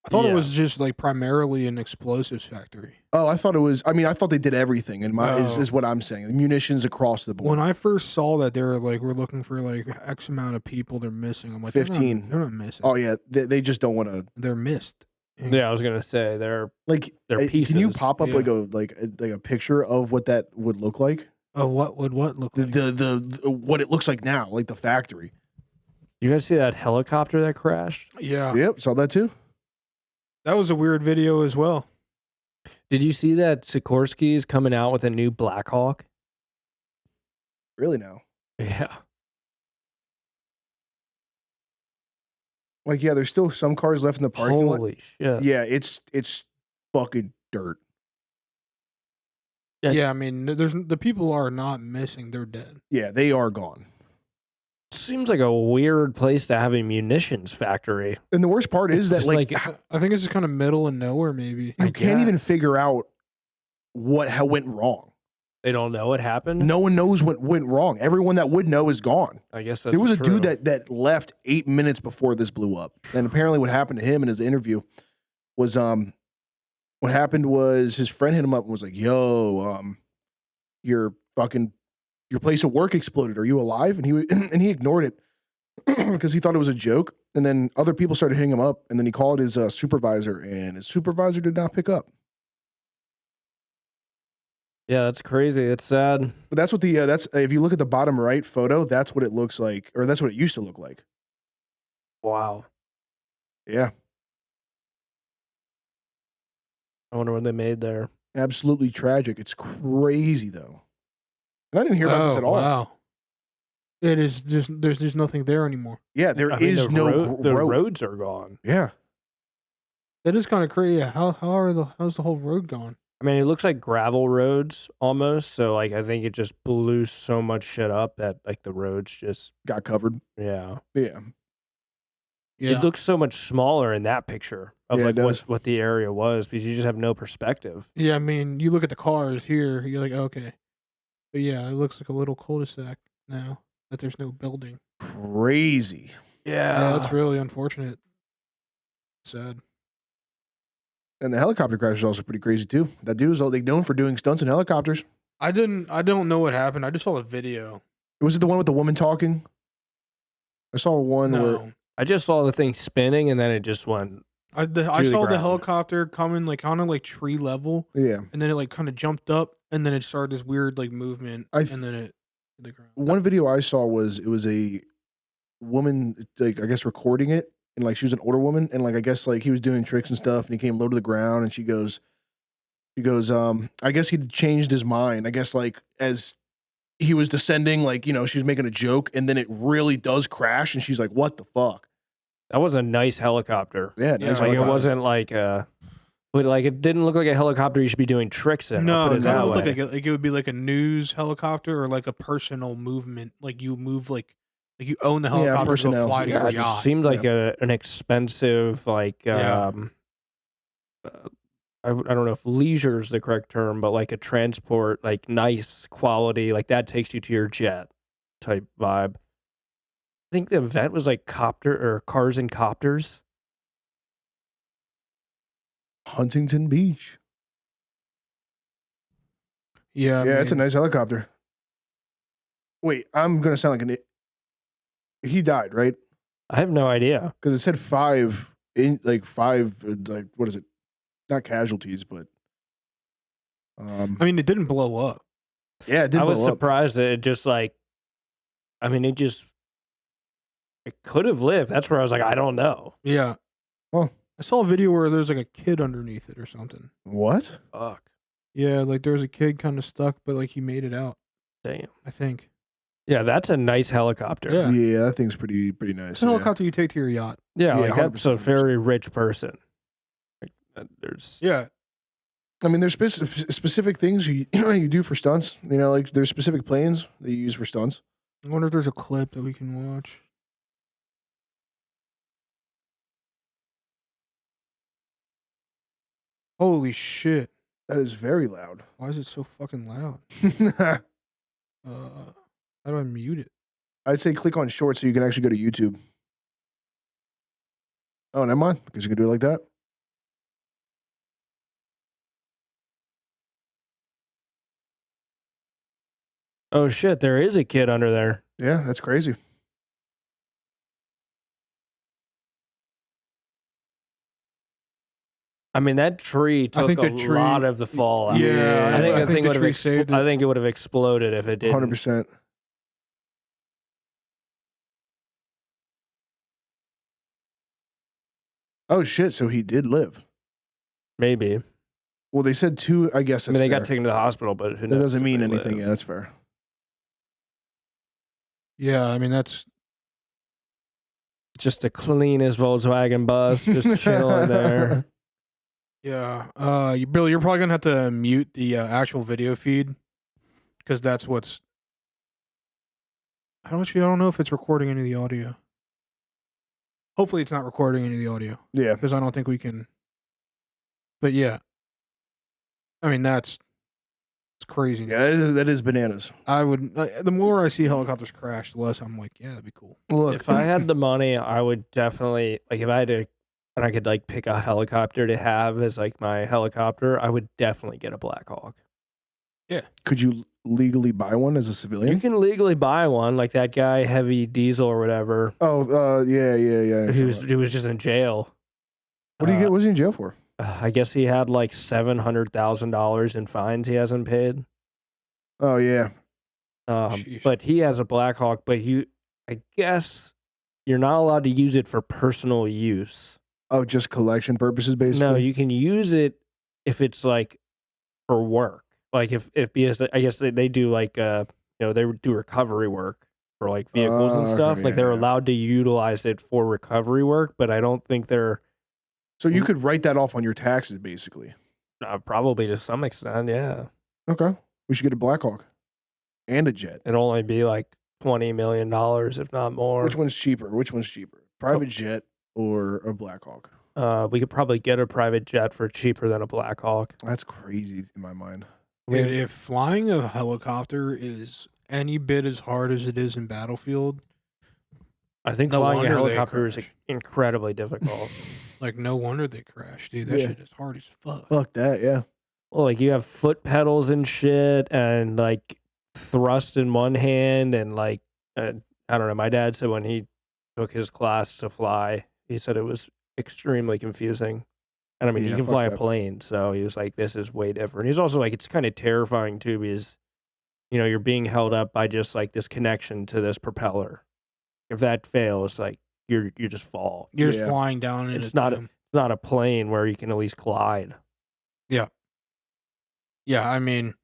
S2: I thought
S1: Yeah.
S2: it was just like primarily an explosives factory.
S3: Oh, I thought it was. I mean, I thought they did everything. And
S2: Oh.
S3: is what I'm saying. Munitions across the board.
S2: When I first saw that, they were like, "We're looking for like X amount of people. They're missing." I'm like,
S3: 15.
S2: They're not missing.
S3: Oh yeah, they just don't want to.
S2: They're missed.
S1: Yeah, I was gonna say they're
S3: Like,
S1: They're
S3: can you
S1: pieces.
S3: pop up
S2: Yeah.
S3: like a picture of what that would look like?
S2: Oh, what would what look like?
S3: The what it looks like now, like the factory.
S1: you guys see that helicopter that crashed?
S2: Yeah,
S3: Yep, saw that too.
S2: that was a weird video as well.
S1: Did you see that Sikorsky is coming out with a new Black Hawk?
S3: Really now.
S1: Yeah.
S3: Like, yeah, there's still some cars left in the parking lot.
S1: Holy shit.
S3: Yeah, it's fucking dirt.
S1: Yeah.
S2: Yeah, I mean, the people are not missing; they're dead.
S3: Yeah, they are gone.
S1: Seems like a weird place to have a munitions factory.
S3: And the worst part is
S1: It's
S3: that
S1: just
S3: like,
S2: I think it's just kind of middle of nowhere, maybe.
S3: you
S1: I
S3: can't even
S1: guess.
S3: figure out how went wrong.
S1: They don't know what happened.
S3: No one knows what went wrong. Everyone that would know is gone.
S1: I guess that's
S3: There was a
S1: true.
S3: dude that left 8 minutes before this blew up. And apparently what happened to him in his interview was what happened was his friend hit him up and was like, "Yo, your place of work exploded. Are you alive?" And he ignored it because he thought it was a joke. And then other people started hitting him up, and then he called his supervisor, and his supervisor did not pick up.
S1: Yeah, that's crazy. It's sad.
S3: But that's what that's if you look at the bottom right photo, that's what it looks like, or that's what it used to look like.
S1: Wow.
S3: Yeah,
S1: I wonder what they made there.
S3: absolutely tragic. It's crazy though. And I didn't hear about this at all.
S2: Wow. It is just there's just nothing there anymore.
S3: Yeah, there
S1: I mean,
S3: is
S1: the
S3: no
S1: the
S3: road.
S1: roads are gone.
S3: Yeah,
S2: That is kind of crazy. How's the whole road gone?
S1: I mean, it looks like gravel roads almost. So, like, I think it just blew so much shit up that, like, the roads just,
S3: got covered.
S1: yeah.
S3: Yeah,
S1: It looks so much smaller in that picture of,
S3: Yeah, it
S1: like,
S3: does.
S1: what the area was because you just have no perspective.
S2: Yeah, I mean, you look at the cars here, you're like, okay. But yeah, it looks like a little cul-de-sac now that there's no building.
S3: crazy.
S2: Yeah, that's really unfortunate. Sad.
S3: And the helicopter crash is also pretty crazy too. That dude was like known for doing stunts in helicopters.
S2: I don't know what happened. I just saw the video.
S3: Was it the one with the woman talking? I saw one where
S2: No.
S1: I just saw the thing spinning and then it just went,
S2: I
S1: the
S2: saw the
S1: ground.
S2: helicopter coming like kind of like tree level,
S3: yeah.
S2: and then it like kind of jumped up, and then it started this weird like movement,
S3: I
S2: and then it hit the ground.
S3: One video I saw was it was a woman, like I guess recording it, and like she was an older woman, and like I guess like he was doing tricks and stuff, and he came low to the ground, and she goes, I guess he'd changed his mind. I guess like as he was descending, like, you know, she was making a joke, and then it really does crash, and she's like, "What the fuck?"
S1: that was a nice helicopter.
S3: Yeah,
S2: Yeah,
S3: nice
S1: Like, it
S3: helicopter.
S1: wasn't like but like, it didn't look like a helicopter you should be doing tricks in. I'll
S2: No,
S1: put
S2: it
S1: it
S2: kind
S1: that
S2: of looked
S1: way.
S2: like it would be like a news helicopter or like a personal movement. Like you move like you own the helicopter to
S3: personnel.
S2: go fly to
S1: Yeah,
S2: your
S1: it just
S2: yacht.
S1: seemed like an expensive, like,
S2: Yeah.
S1: I don't know if leisure is the correct term, but like a transport, like nice quality, like that takes you to your jet type vibe. I think the event was like cars and copters.
S3: Huntington Beach.
S2: Yeah,
S3: Yeah, it's a nice helicopter. Wait, I'm gonna sound like he died, right?
S1: I have no idea.
S3: Because it said five, what is it? Not casualties, but
S2: I mean, it didn't blow up.
S3: yeah, it did
S1: I was
S3: blow up.
S1: surprised that it just it could have lived. That's where I was like, I don't know.
S2: Yeah.
S3: Oh.
S2: I saw a video where there's like a kid underneath it or something.
S3: What?
S1: Fuck.
S2: Yeah, like there was a kid kind of stuck, but like he made it out.
S1: Damn.
S2: I think.
S1: Yeah, that's a nice helicopter.
S2: Yeah.
S3: Yeah, that thing's pretty nice.
S2: It's a helicopter you take to your yacht.
S1: Yeah,
S3: Yeah,
S1: like that's a
S3: 100%.
S1: very rich person. There's
S2: Yeah.
S3: I mean, there's specific things you do for stunts. You know, like there's specific planes that you use for stunts.
S2: I wonder if there's a clip that we can watch. Holy shit.
S3: That is very loud.
S2: Why is it so fucking loud? How do I mute it?
S3: I'd say click on short so you can actually go to YouTube. Oh, never mind, because you can do it like that.
S1: oh shit, there is a kid under there.
S3: Yeah, that's crazy.
S1: I mean, that tree took
S2: think
S1: a
S2: the tree-
S1: lot of the fall out.
S2: Yeah,
S1: I think
S2: I
S1: the
S2: think
S1: thing
S2: the
S1: would
S2: tree
S1: have.
S2: saved
S1: I
S2: it.
S1: think it would have exploded if it didn't.
S3: 100%. Oh shit! So he did live.
S1: Maybe.
S3: Well, they said two. I guess
S1: I
S3: that's
S1: mean, they
S3: fair.
S1: got taken to the hospital, but who
S3: That
S1: knows?
S3: doesn't
S1: if
S3: mean
S1: they
S3: anything.
S1: live.
S3: Yeah, that's fair.
S2: Yeah, I mean that's
S1: Just the cleanest Volkswagen bus, just chilling there.
S2: yeah. Bill, you're probably gonna have to mute the actual video feed because that's what's. I don't know if it's recording any of the audio. Hopefully, it's not recording any of the audio
S3: Yeah.
S2: because I don't think we can. But yeah, I mean it's crazy.
S3: Yeah, that is bananas.
S2: I would. The more I see helicopters crash, the less I'm like, yeah, that'd be cool.
S3: Look,
S1: If I had the money, I would definitely if I had to, and I could pick a helicopter to have as my helicopter, I would definitely get a Black Hawk.
S3: could you legally buy one as a civilian?
S1: You can legally buy one, like that guy, Heavy Diesel or whatever.
S3: Oh, yeah.
S1: He was just in jail.
S3: What do you get? What was he in jail for?
S1: I guess he had $700,000 in fines he hasn't paid.
S3: Oh yeah.
S2: Sheesh.
S1: But he has a Black Hawk, but I guess you're not allowed to use it for personal use.
S3: Oh, just collection purposes, basically.
S1: No, you can use it if it's for work. Because I guess they do they do recovery work for vehicles and
S3: Oh,
S1: stuff.
S3: okay,
S1: They're
S3: yeah.
S1: allowed to utilize it for recovery work, but I don't think they're
S3: So you could write that off on your taxes, basically.
S1: probably to some extent. Yeah,
S3: Okay. We should get a Blackhawk and a jet.
S1: it'd only be $20 million, if not more.
S3: Which one's cheaper? Private jet or a Blackhawk?
S1: We could probably get a private jet for cheaper than a Black Hawk.
S3: That's crazy in my mind.
S2: And if flying a helicopter is any bit as hard as it is in Battlefield,
S1: I think
S2: no
S1: flying a
S2: wonder they
S1: helicopter is
S2: crash.
S1: incredibly difficult.
S2: no wonder they crash, dude. That
S3: Yeah.
S2: shit is hard as fuck.
S3: Fuck that, yeah.
S1: Well, you have foot pedals and shit, and thrust in one hand, and I don't know. My dad said when he took his class to fly, he said it was extremely confusing. And I mean,
S3: Yeah,
S1: he can
S3: fuck
S1: fly a
S3: that.
S1: plane, so he was like, "This is way different." He's also it's kind of terrifying too, because you're being held up by just this connection to this propeller. If that fails, you just fall.
S2: You're
S3: Yeah.
S2: just flying down
S1: It's
S2: into
S1: not
S2: time.
S1: It's not a plane where you can at least glide.
S2: Yeah, I mean,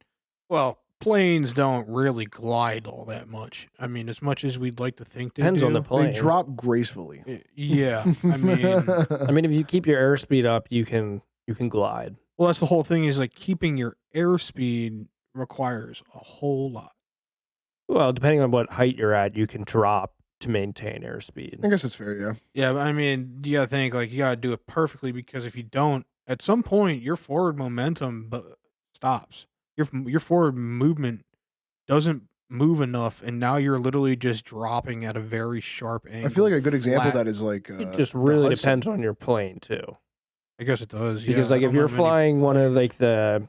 S2: well, planes don't really glide all that much. I mean, as much as we'd like to think they
S1: Depends
S2: do.
S1: on the plane.
S3: They drop gracefully.
S2: Yeah, I mean,
S1: I mean, if you keep your airspeed up, you can glide.
S2: well, that's the whole thing. Is keeping your airspeed requires a whole lot.
S1: Well, depending on what height you're at, you can drop to maintain
S3: I
S1: airspeed.
S3: guess it's fair, yeah.
S2: Yeah, but I mean, you gotta think you gotta do it perfectly because if you don't, at some point your forward momentum stops. Your forward movement doesn't move enough, and now you're literally just dropping at a very sharp angle.
S3: I feel like a good example of
S2: flat.
S3: that is
S1: It just
S3: the
S1: really
S3: Hudson.
S1: depends on your plane too.
S2: I guess it does
S1: Because
S2: yeah, I
S1: if
S2: don't
S1: you're
S2: know many
S1: flying one of
S2: planes.
S1: the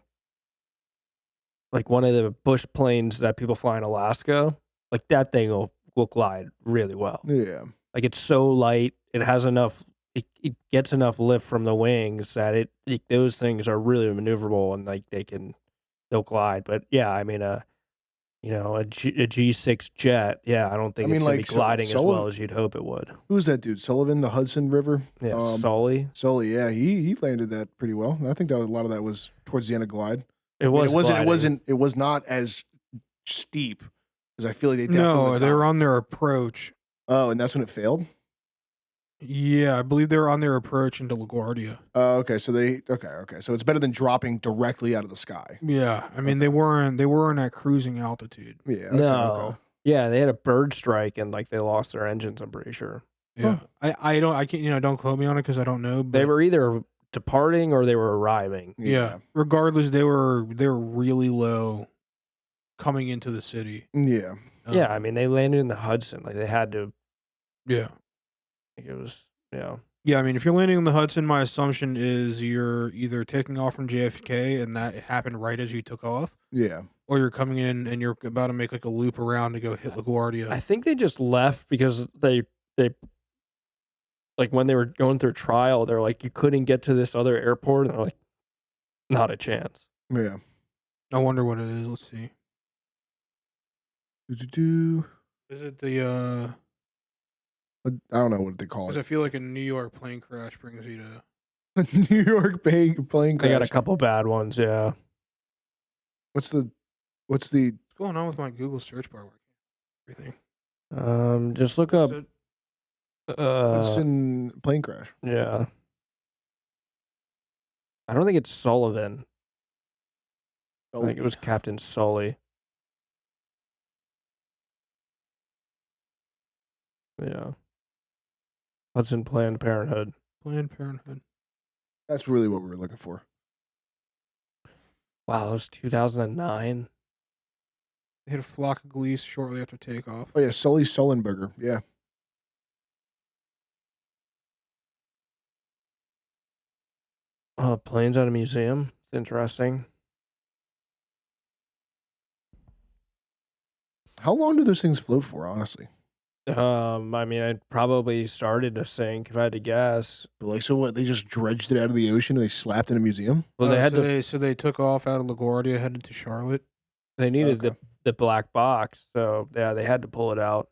S1: like one of the bush planes that people fly in Alaska, like that thing will glide really well.
S3: Yeah.
S1: Like it's so light, it has enough, it gets enough lift from the wings that those things are really maneuverable and like they'll glide. But yeah, I mean a G6 jet, yeah, I don't think it's gonna be gliding as well as you'd hope it would.
S3: Who's that dude? Sullivan, the Hudson River.
S1: Yeah, Sully.
S3: Sully, yeah, he landed that pretty well. And I think that a lot of that was towards the end of glide.
S1: It
S3: was not as steep because I feel like they definitely
S2: they were on their approach.
S3: Oh, and that's when it failed.
S2: Yeah, I believe they were on their approach into LaGuardia.
S3: Okay, so okay, so it's better than dropping directly out of the sky.
S2: Yeah, I mean they weren't at cruising altitude.
S3: Yeah,
S1: no, yeah, they had a bird strike and like they lost their engines. I'm pretty sure.
S2: Yeah, I can't don't quote me on it because I don't know. But
S1: they were either departing or they were arriving.
S2: Yeah. Regardless, they were really low coming into the city.
S3: Yeah.
S1: Yeah, I mean they landed in the Hudson. Like they had to.
S2: Yeah.
S1: Like it was. Yeah.
S2: Yeah, I mean if you're landing in the Hudson, my assumption is you're either taking off from JFK and that happened right as you took off.
S3: Yeah.
S2: Or you're coming in and you're about to make like a loop around to go hit LaGuardia.
S1: I think they just left because they like when they were going through trial, they're like, you couldn't get to this other airport, and they're like, not a chance.
S3: Yeah.
S2: I wonder what it is. Let's see. Is it the
S3: I don't know what they call
S2: because
S3: it.
S2: I feel like a New York plane crash brings you to
S3: New York plane crash.
S1: I got a couple bad ones, yeah.
S3: What's the
S2: what's going on with my Google search bar working? Everything.
S1: Just look up
S3: Hudson plane crash.
S1: Yeah. I don't think it's Sullivan. I think it was Captain Sully. Yeah. Hudson Planned Parenthood.
S2: Planned Parenthood.
S3: That's really what we were looking for.
S1: Wow, that was 2009.
S2: They hit a flock of geese shortly after takeoff.
S3: Oh yeah, Sully Sullenberger. Yeah.
S1: Planes at a museum. It's interesting.
S3: How long do those things float for, honestly?
S1: I mean, I probably started to sink if I had to guess.
S3: But like, so what? They just dredged it out of the ocean and they slapped it in a museum?
S1: Well,
S2: so they took off out of LaGuardia, headed to Charlotte.
S1: They needed the black box, so yeah, they had to pull it out.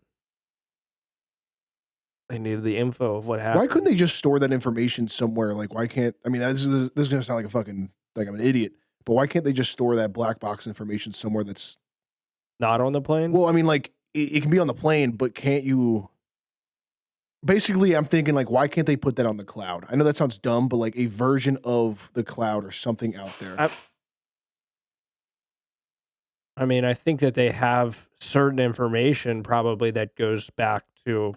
S1: They needed the info of what happened.
S3: Why couldn't they just store that information somewhere? Like, why can't? I mean, this is gonna sound like a fucking like I'm an idiot, but why can't they just store that black box information somewhere that's
S1: not on the plane?
S3: Well, I mean, like it can be on the plane, but can't you? Basically, I'm thinking like, why can't they put that on the cloud? I know that sounds dumb, but like a version of the cloud or something out there.
S1: I mean, I think that they have certain information probably that goes back to,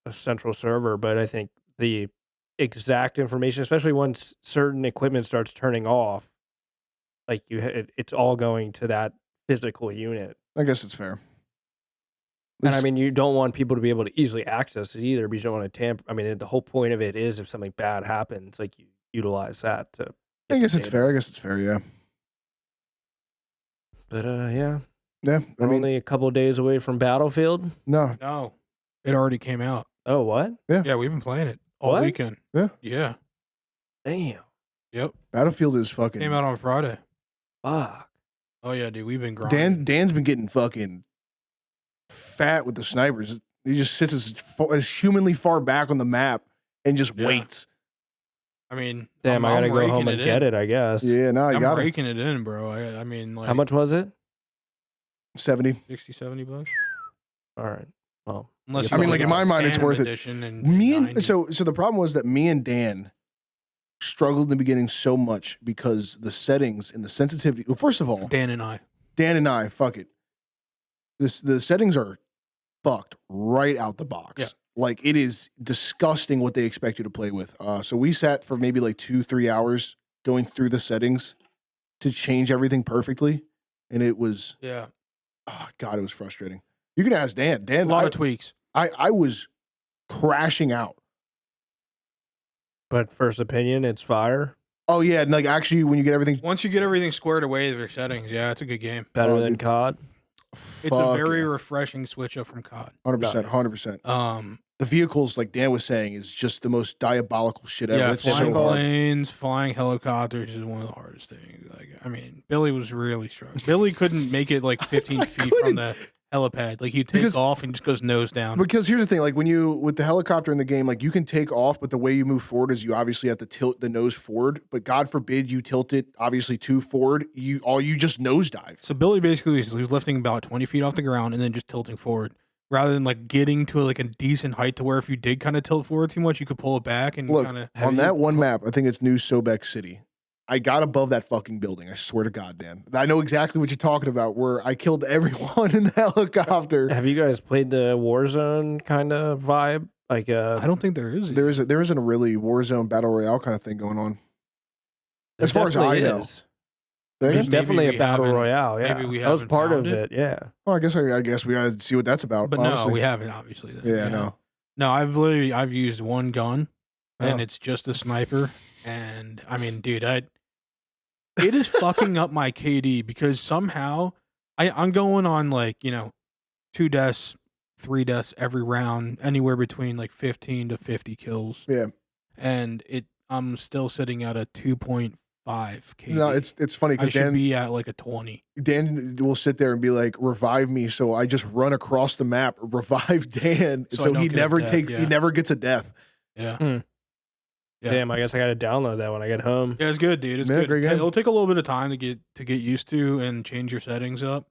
S1: a central server, but I think the exact information, especially once certain equipment starts turning off, like it's all going to that physical unit.
S3: I guess it's fair.
S1: And I mean, you don't want people to be able to easily access it either, because you don't want to tamper. I mean, the whole point of it is if something bad happens, like you utilize that to.
S3: I guess it's fair. Yeah.
S1: But yeah.
S3: Yeah.
S1: We're only a couple of days away from Battlefield.
S2: No. It already came out.
S1: Oh, what?
S2: Yeah, we've been playing it all weekend.
S3: Yeah.
S2: Yeah.
S1: Damn.
S2: Yep.
S3: Battlefield is fucking.
S2: Came out on Friday.
S1: Fuck.
S2: Oh yeah, dude, we've been grinding.
S3: Dan's been getting fucking fat with the snipers. He just sits as humanly far back on the map and just waits.
S2: I mean,
S1: damn, I gotta go home and get it, I guess.
S3: Yeah, no, I got it.
S2: I'm raking it in, bro. I mean, like,
S1: how much was it?
S3: 70.
S2: 60, 70 bucks.
S1: All right. Well,
S2: unless
S3: I mean, like in my mind, it's worth it. So the problem was that me and Dan struggled in the beginning so much because the settings and the sensitivity. Well, first of all,
S2: Dan and I,
S3: fuck it. The settings are fucked right out the box.
S2: Yeah.
S3: Like it is disgusting what they expect you to play with. So we sat for maybe like 2-3 hours going through the settings to change everything perfectly, and it was oh God, it was frustrating. You can ask Dan. Dan,
S2: a lot of tweaks.
S3: I was crashing out.
S1: But first opinion, it's fire.
S3: Oh yeah, and like actually, when you get everything,
S2: Once you get everything squared away with your settings, yeah, it's a good game.
S1: Better than
S3: dude.
S1: COD.
S2: It's a very refreshing switch up from COD.
S3: 100%, 100%. The vehicles, like Dan was saying, is just the most diabolical shit ever.
S2: Yeah,
S3: It's
S2: flying
S3: so hard.
S2: planes, flying helicopters is one of the hardest things. Like, I mean, Billy was really struggling. Billy couldn't make it like 15 feet from the helipad. Like, he takes off and just goes nose down.
S3: Because here's the thing, like with the helicopter in the game, like you can take off, but the way you move forward is you obviously have to tilt the nose forward. But God forbid you tilt it obviously too forward, you just nosedive.
S2: So Billy basically was lifting about 20 feet off the ground and then just tilting forward, rather than like getting to like a decent height to where if you did kind of tilt forward too much, you could pull it back and
S3: Look,
S2: kind of.
S3: on that one map, I think it's New Sobek City. I got above that fucking building. I swear to God, Dan. I know exactly what you're talking about. Where I killed everyone in the helicopter.
S1: Have you guys played the Warzone kind of vibe? Like
S2: I don't think there is.
S3: There isn't a really Warzone battle royale kind of thing going on. As far as I know.
S1: There's
S2: Maybe
S1: definitely
S2: we
S1: a battle
S2: haven't-
S1: royale. Yeah,
S2: maybe we
S1: that was
S2: haven't
S1: part of
S2: found
S1: it. Yeah.
S3: Well, I guess we gotta see what that's about.
S2: But
S3: honestly.
S2: no, we haven't obviously. Then.
S3: Yeah, no.
S2: No, I've used one gun, and
S1: Oh.
S2: it's just a sniper. And I mean, dude, it is fucking up my KD because somehow I'm going on like 2 deaths, 3 deaths every round, anywhere between like 15 to 50 kills.
S3: Yeah.
S2: And I'm still sitting at a 2.5 KD.
S3: No, it's funny
S2: I
S3: because
S2: should be at like a 20.
S3: Dan will sit there and be like, "Revive me," so I just run across the map, revive Dan,
S2: So I
S3: so
S2: don't
S3: he
S2: get a
S3: never
S2: death,
S3: takes,
S2: yeah.
S3: he never gets a death.
S2: Yeah. Yeah.
S1: Damn, I guess I got to download that when I get home.
S2: Yeah, it's good, dude. It's
S3: Yeah,
S2: good.
S3: great game.
S2: It'll take a little bit of time to get used to and change your settings up.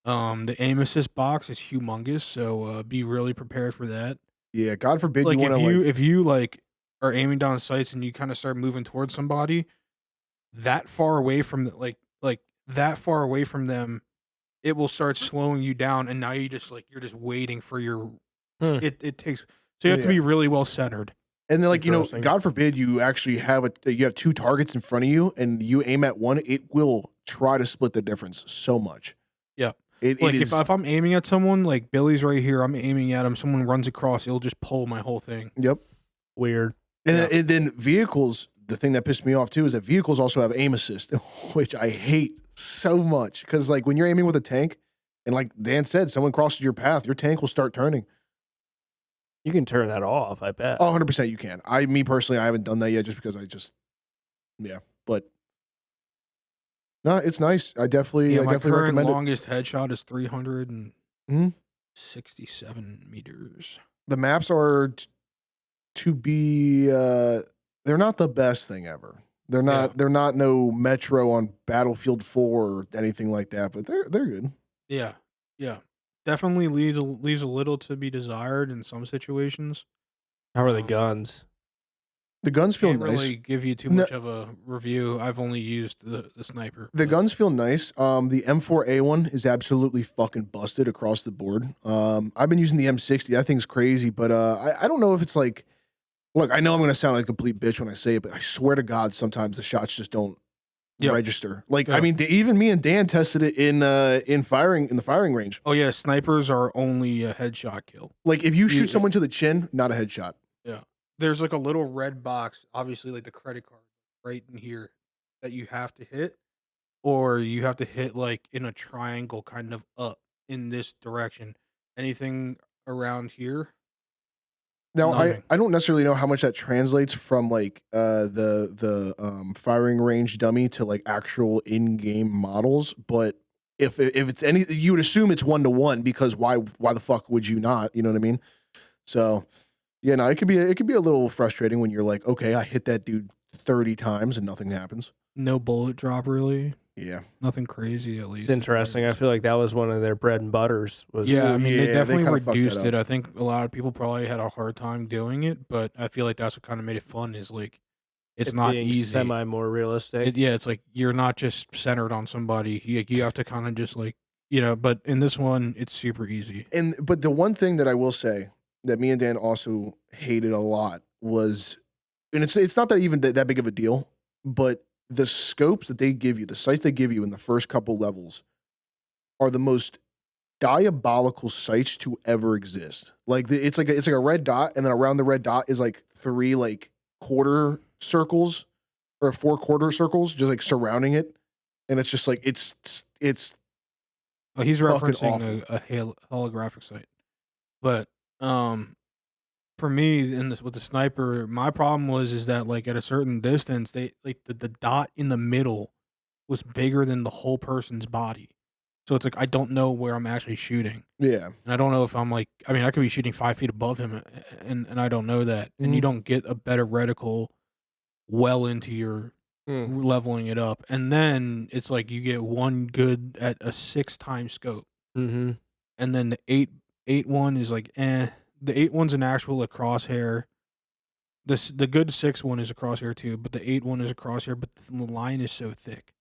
S2: The aim assist box is humongous, so be really prepared for that.
S3: Yeah, God forbid
S2: Like
S3: you want to
S2: if you like are aiming down sights and you kind of start moving towards somebody that far away from like that far away from them, it will start slowing you down, and now you're just waiting for your. It takes so you have to be really well centered.
S3: And then, like,
S1: Interesting.
S3: God forbid you actually have you have 2 targets in front of you and you aim at one, it will try to split the difference so much.
S2: Yeah.
S3: It
S2: Like
S3: is.
S2: if I'm aiming at someone, like Billy's right here, I'm aiming at him. Someone runs across, it'll just pull my whole thing.
S3: Yep.
S1: Weird.
S3: And then vehicles, the thing that pissed me off too is that vehicles also have aim assist, which I hate so much. Because like when you're aiming with a tank, and like Dan said, someone crosses your path, your tank will start turning.
S1: You can turn that off, I bet.
S3: Oh, 100% you can. Me personally, I haven't done that yet just because but no, it's nice. I definitely
S2: My current
S3: recommend it.
S2: longest headshot is 367 meters.
S3: The maps are to be, they're not the best thing ever. They're not, they're not no Metro on Battlefield 4 or anything like that, but they're good.
S2: Yeah. Yeah. Definitely leaves a little to be desired in some situations.
S1: How are the guns?
S3: The guns feel
S2: Can't
S3: nice.
S2: really give you too much of a review. I've only used the sniper.
S3: The guns feel nice. The M4A1 is absolutely fucking busted across the board. I've been using the M60. That thing's crazy, but I don't know if it's like, look, I know I'm going to sound like a complete bitch when I say it, but I swear to God, sometimes the shots just don't register. Like, I mean, even me and Dan tested it in the firing range.
S2: Oh yeah, snipers are only a headshot kill.
S3: Like, if you shoot someone to the chin, not a headshot.
S2: Yeah. There's like a little red box, obviously like the credit card right in here that you have to hit, or you have to hit like in a triangle kind of up in this direction. Anything around here?
S3: Now,
S2: Nothing.
S3: I don't necessarily know how much that translates from like the firing range dummy to like actual in-game models, but if it's any, you would assume it's 1-to-1 because why the fuck would you not? You know what I mean? So yeah, no, it could be a little frustrating when you're like, okay, I hit that dude 30 times and nothing happens.
S2: No bullet drop really.
S3: Yeah,
S2: Nothing crazy at least.
S1: It's interesting. I feel like that was one of their bread and butters. Was
S2: Yeah, I mean,
S3: Yeah,
S2: they
S3: they
S2: definitely
S3: kinda fucked
S2: reduced
S3: that
S2: it.
S3: up.
S2: I think a lot of people probably had a hard time doing it, but I feel like that's what kind of made it fun. Is like it's not
S1: being
S2: easy.
S1: semi more realistic.
S2: It's like you're not just centered on somebody. You have to kind of just like But in this one, it's super easy.
S3: but the one thing that I will say that me and Dan also hated a lot was, and it's not that even that big of a deal, but the scopes that they give you, the sights they give you in the first couple levels are the most diabolical sights to ever exist. Like it's like a red dot, and then around the red dot is like 3 like quarter circles or 4 quarter circles, just like surrounding it, and it's just like it's
S2: Well, he's
S3: fucking
S2: referencing a holographic sight. But for me, with the sniper, my problem is that like at a certain distance, they like the dot in the middle was bigger than the whole person's body. So it's like I don't know where I'm actually shooting,
S3: yeah.
S2: and I don't know if I'm like I mean I could be shooting 5 feet above him, and I don't know that, and you don't get a better reticle well into your leveling it up, and then it's like you get one good at a 6x scope,
S1: Mm-hmm.
S2: and then the 8 one is like The 8 one's an actual crosshair. The good 6 one is a crosshair too, but the 8 one is a crosshair. But the line is so thick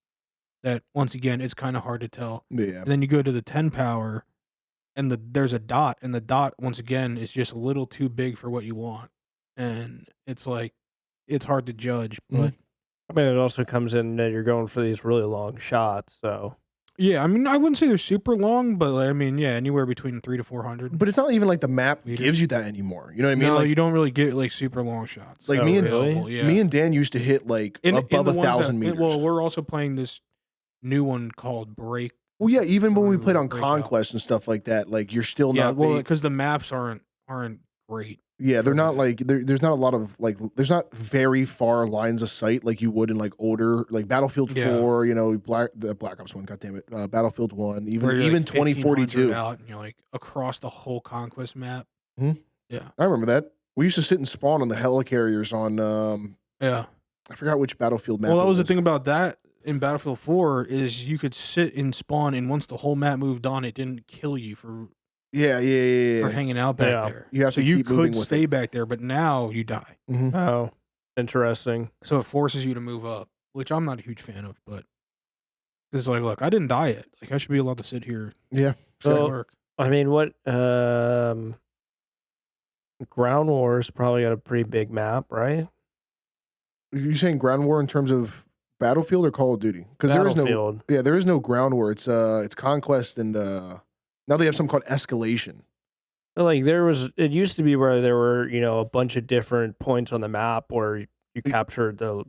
S2: that once again it's kind of hard to tell.
S3: Yeah.
S2: And then you go to the 10 power, and there's a dot, and the dot once again is just a little too big for what you want, and it's like it's hard to judge. But
S1: I mean, it also comes in that you're going for these really long shots, so.
S2: yeah, I mean, I wouldn't say they're super long, but I mean, yeah, anywhere between 300 to 400.
S3: But it's not even like the map
S2: Meters.
S3: gives you that anymore. You know what I mean?
S2: No,
S3: Like,
S2: you don't really get like super long shots.
S3: like
S1: Oh,
S3: me and
S1: really?
S2: Yeah.
S3: me and Dan used to hit like above
S2: the ones
S3: 1,000 meters.
S2: Well, we're also playing this new one called Break.
S3: Well, yeah, even when we
S2: through
S3: played on
S2: Breakout.
S3: Conquest and stuff like that, like you're still
S2: Yeah,
S3: not.
S2: well, because the maps aren't great.
S3: Yeah, they're
S2: for
S3: not
S2: that.
S3: like there's not a lot of like there's not very far lines of sight like you would in like older like Battlefield
S2: Yeah.
S3: 4, you know, the Black Ops 1, goddammit, Battlefield 1,
S2: Where you're,
S3: even
S2: like,
S3: 2042.
S2: 1,500 out, and you're like across the whole Conquest map.
S3: Mhm.
S2: Yeah,
S3: I remember that. We used to sit and spawn on the helicarriers on
S2: yeah.
S3: I forgot which Battlefield map.
S2: Well, that
S3: it
S2: was the thing about that in Battlefield 4 is you could sit and spawn, and once the whole map moved on, it didn't kill you for
S3: Yeah.
S2: hanging out back
S1: Yeah.
S2: there.
S3: You have
S2: so
S3: to
S2: you
S3: keep moving
S2: could
S3: with
S2: stay
S3: it.
S2: back there, but now you die.
S3: Mhm.
S1: Oh, interesting.
S2: So it forces you to move up, which I'm not a huge fan of. But it's like, look, I didn't die yet. Like I should be allowed to sit here.
S3: Yeah.
S2: Sit
S1: Well,
S2: at work.
S1: I mean, what Ground Wars probably got a pretty big map, right?
S3: Are you saying ground war in terms of Battlefield or Call of Duty? Because there is no
S1: Battlefield.
S3: there is no ground war. It's Conquest and now they have something called Escalation.
S1: Like it used to be where there were, a bunch of different points on the map where you captured the.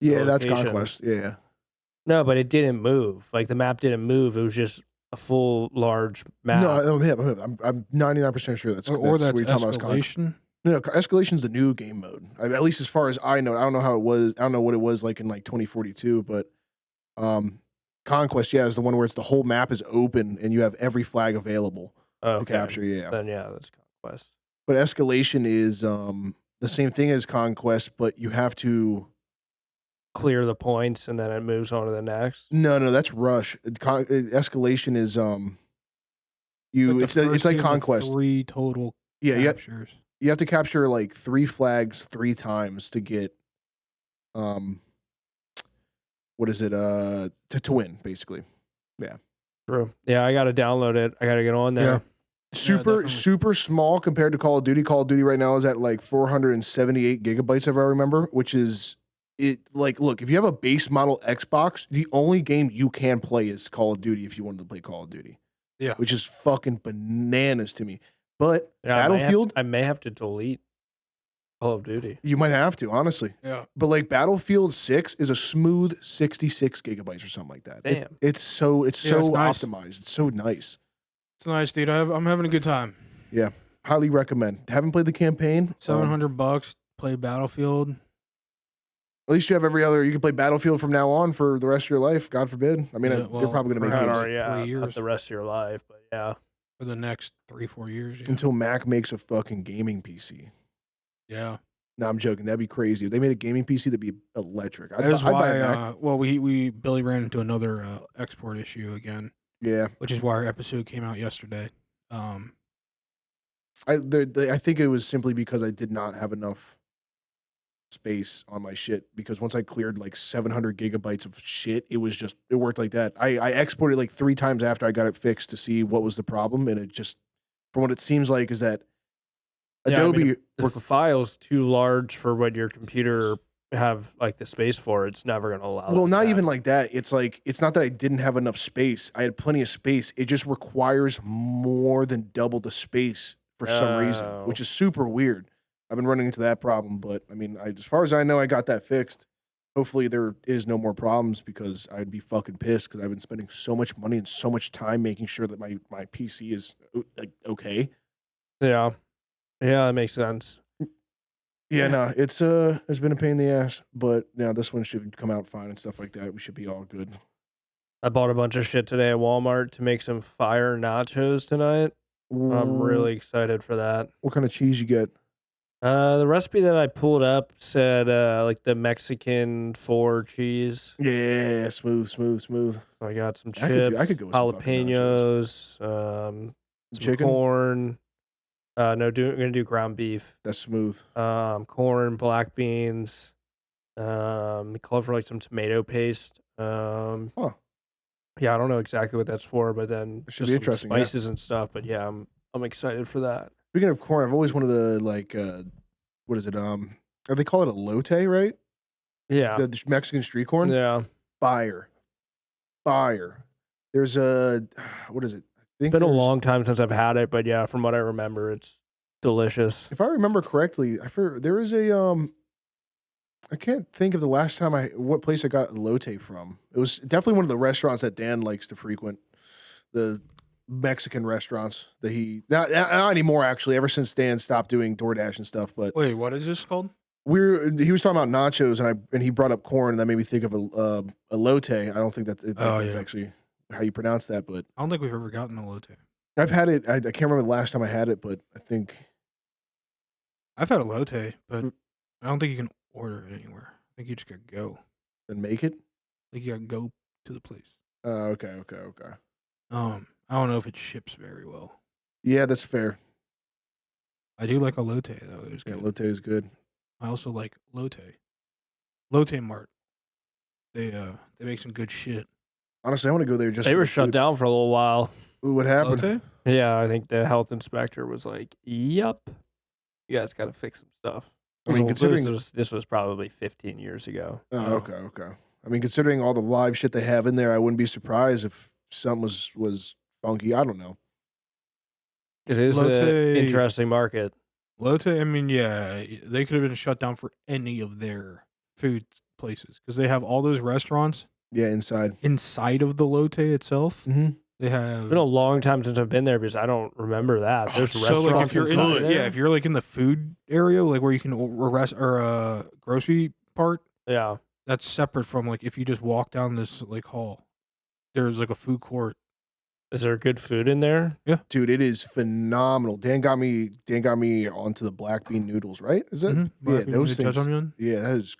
S3: Yeah, that's
S1: location.
S3: Conquest. Yeah.
S1: No, but it didn't move. Like the map didn't move. It was just a full large map.
S3: No, I'm hip. I'm 99% sure that's
S2: Or
S3: what
S2: that's
S3: you're talking about.
S2: escalation.
S3: No, Escalation's the new game mode. At least as far as I know. I don't know how it was. I don't know what it was like in like 2042, but Conquest, yeah, is the one where it's the whole map is open and you have every flag available to capture. Yeah.
S1: Then yeah, that's Conquest.
S3: But Escalation is the same thing as Conquest, but you have to
S1: Clear the points and then it moves on to the next.
S3: No, that's Rush. Escalation is
S2: Like
S3: it's like Conquest.
S2: 3 total
S3: Yeah,
S2: captures.
S3: you have to capture like 3 flags 3 times to get what is it to win basically.
S1: True. Yeah, I gotta download it. I gotta get on there.
S2: Yeah.
S3: Super
S2: definitely.
S3: small compared to Call of Duty. Call of Duty right now is at like 478 gigabytes if I remember, which is it. Like, look, if you have a base model Xbox, the only game you can play is Call of Duty if you wanted to play Call of Duty.
S2: Yeah.
S3: Which is fucking bananas to me. But
S1: Yeah,
S3: Battlefield,
S1: I may have to delete Call of Duty.
S3: you might have to, honestly.
S2: Yeah.
S3: But like Battlefield 6 is a smooth 66 gigabytes or something like that.
S1: Damn.
S3: It's so
S2: it's nice.
S3: optimized. It's so nice.
S2: It's nice, dude. I'm having a good time.
S3: Highly recommend. Haven't played the campaign.
S2: $700. Play Battlefield.
S3: At least you have every other. You can play Battlefield from now on for the rest of your life. God forbid. I mean,
S2: Yeah,
S3: they're
S2: well,
S3: probably going to
S2: for
S3: make
S2: now,
S3: games
S2: yeah. 3
S1: not
S2: years.
S1: the rest of your life, but yeah.
S2: For the next 3-4 years. Yeah.
S3: until Mac makes a fucking gaming PC.
S2: Yeah.
S3: No, I'm joking. That'd be crazy. If they made a gaming PC, that'd be electric.
S2: That is
S3: I'd buy
S2: why.
S3: a Mac.
S2: Well, Billy ran into another export issue again,
S3: Yeah,
S2: which is why our episode came out yesterday.
S3: I think it was simply because I did not have enough space on my shit. Because once I cleared like 700 gigabytes of shit, it worked like that. I exported like 3 times after I got it fixed to see what was the problem, and it just, from what it seems like, is that
S1: Yeah, I mean,
S3: Adobe.
S1: if the file's too large for what your computer have like the space for, it's never gonna allow.
S3: Well,
S1: that
S3: not
S1: to
S3: even
S1: happen.
S3: like that. It's like, it's not that I didn't have enough space. I had plenty of space. It just requires more than double the space for some reason,
S1: Oh.
S3: which is super weird. I've been running into that problem, but I mean, as far as I know, I got that fixed. hopefully there is no more problems because I'd be fucking pissed because I've been spending so much money and so much time making sure that my PC is like okay.
S1: Yeah. Yeah, that makes sense.
S3: Yeah, no, it's been a pain in the ass, but yeah, this one should come out fine and stuff like that. We should be all good.
S1: I bought a bunch of shit today at Walmart to make some fire nachos tonight. I'm really excited for that.
S3: What kind of cheese you get?
S1: The recipe that I pulled up said like the Mexican 4 cheese.
S3: Yeah, smooth.
S1: So I got some
S3: I
S1: chips,
S3: could go with some fucking
S1: jalapenos, some
S3: chicken?
S1: corn. No, I'm gonna do ground beef.
S3: That's smooth.
S1: Corn, black beans. Call for like some tomato paste. Yeah, I don't know exactly what that's for, but then
S3: It should
S1: just
S3: be
S1: some
S3: interesting, yeah.
S1: spices and stuff. But yeah, I'm excited for that.
S3: Speaking of corn, I've always wanted to like what is it? They call it a lote, right?
S1: Yeah,
S3: The Mexican street corn.
S1: yeah.
S3: Fire. There's a what is it? I think
S1: It's been a
S3: there's-
S1: long time since I've had it, but yeah, from what I remember, it's delicious.
S3: If I remember correctly, there is a I can't think of the last time what place I got lote from. It was definitely one of the restaurants that Dan likes to frequent. The Mexican restaurants that not anymore actually. Ever since Dan stopped doing DoorDash and stuff, but
S2: Wait, what is this called?
S3: he was talking about nachos and he brought up corn and that made me think of a lote. I don't think that's actually how you pronounce that, but
S2: I don't think we've ever gotten a lote.
S3: I've had it. I can't remember the last time I had it, but I think
S2: I've had a lote, but I don't think you can order it anywhere. I think you just gotta go.
S3: and make it.
S2: Like you gotta go to the place.
S3: Okay.
S2: I don't know if it ships very well.
S3: Yeah, that's fair.
S2: I do like a lote though. It was
S3: Yeah,
S2: good.
S3: lote is good.
S2: I also like Lotte. Lotte Mart. They make some good shit.
S3: Honestly, I want to go there just.
S1: They
S3: for
S1: were
S3: the
S1: shut
S3: food.
S1: down for a little while.
S3: Ooh, what happened?
S2: Lotte?
S1: Yeah, I think the health inspector was like, "Yep, you guys got to fix some stuff."
S3: I mean,
S1: So
S3: considering
S1: this was probably 15 years ago.
S3: Oh, okay. I mean, considering all the live shit they have in there, I wouldn't be surprised if something was funky. I don't know.
S1: It is
S2: Lotte-
S1: an interesting market.
S2: Lotte, I mean, yeah, they could have been shut down for any of their food places because they have all those restaurants
S3: Yeah, inside.
S2: inside of the Lotte itself.
S3: Mm-hmm.
S2: They have
S1: It's been a long time since I've been there because I don't remember that. There's
S2: so
S1: restaurants
S2: like if you're
S1: inside
S2: in
S1: there?
S2: if you're like in the food area, like where you can grocery part,
S1: Yeah.
S2: that's separate from like if you just walk down this like hall, there's like a food court.
S1: Is there good food in there?
S3: Dude, it is phenomenal. Dan got me onto the black bean noodles, right? Is that yeah, those things.
S2: Jjajangmyeon.
S3: Yeah, that is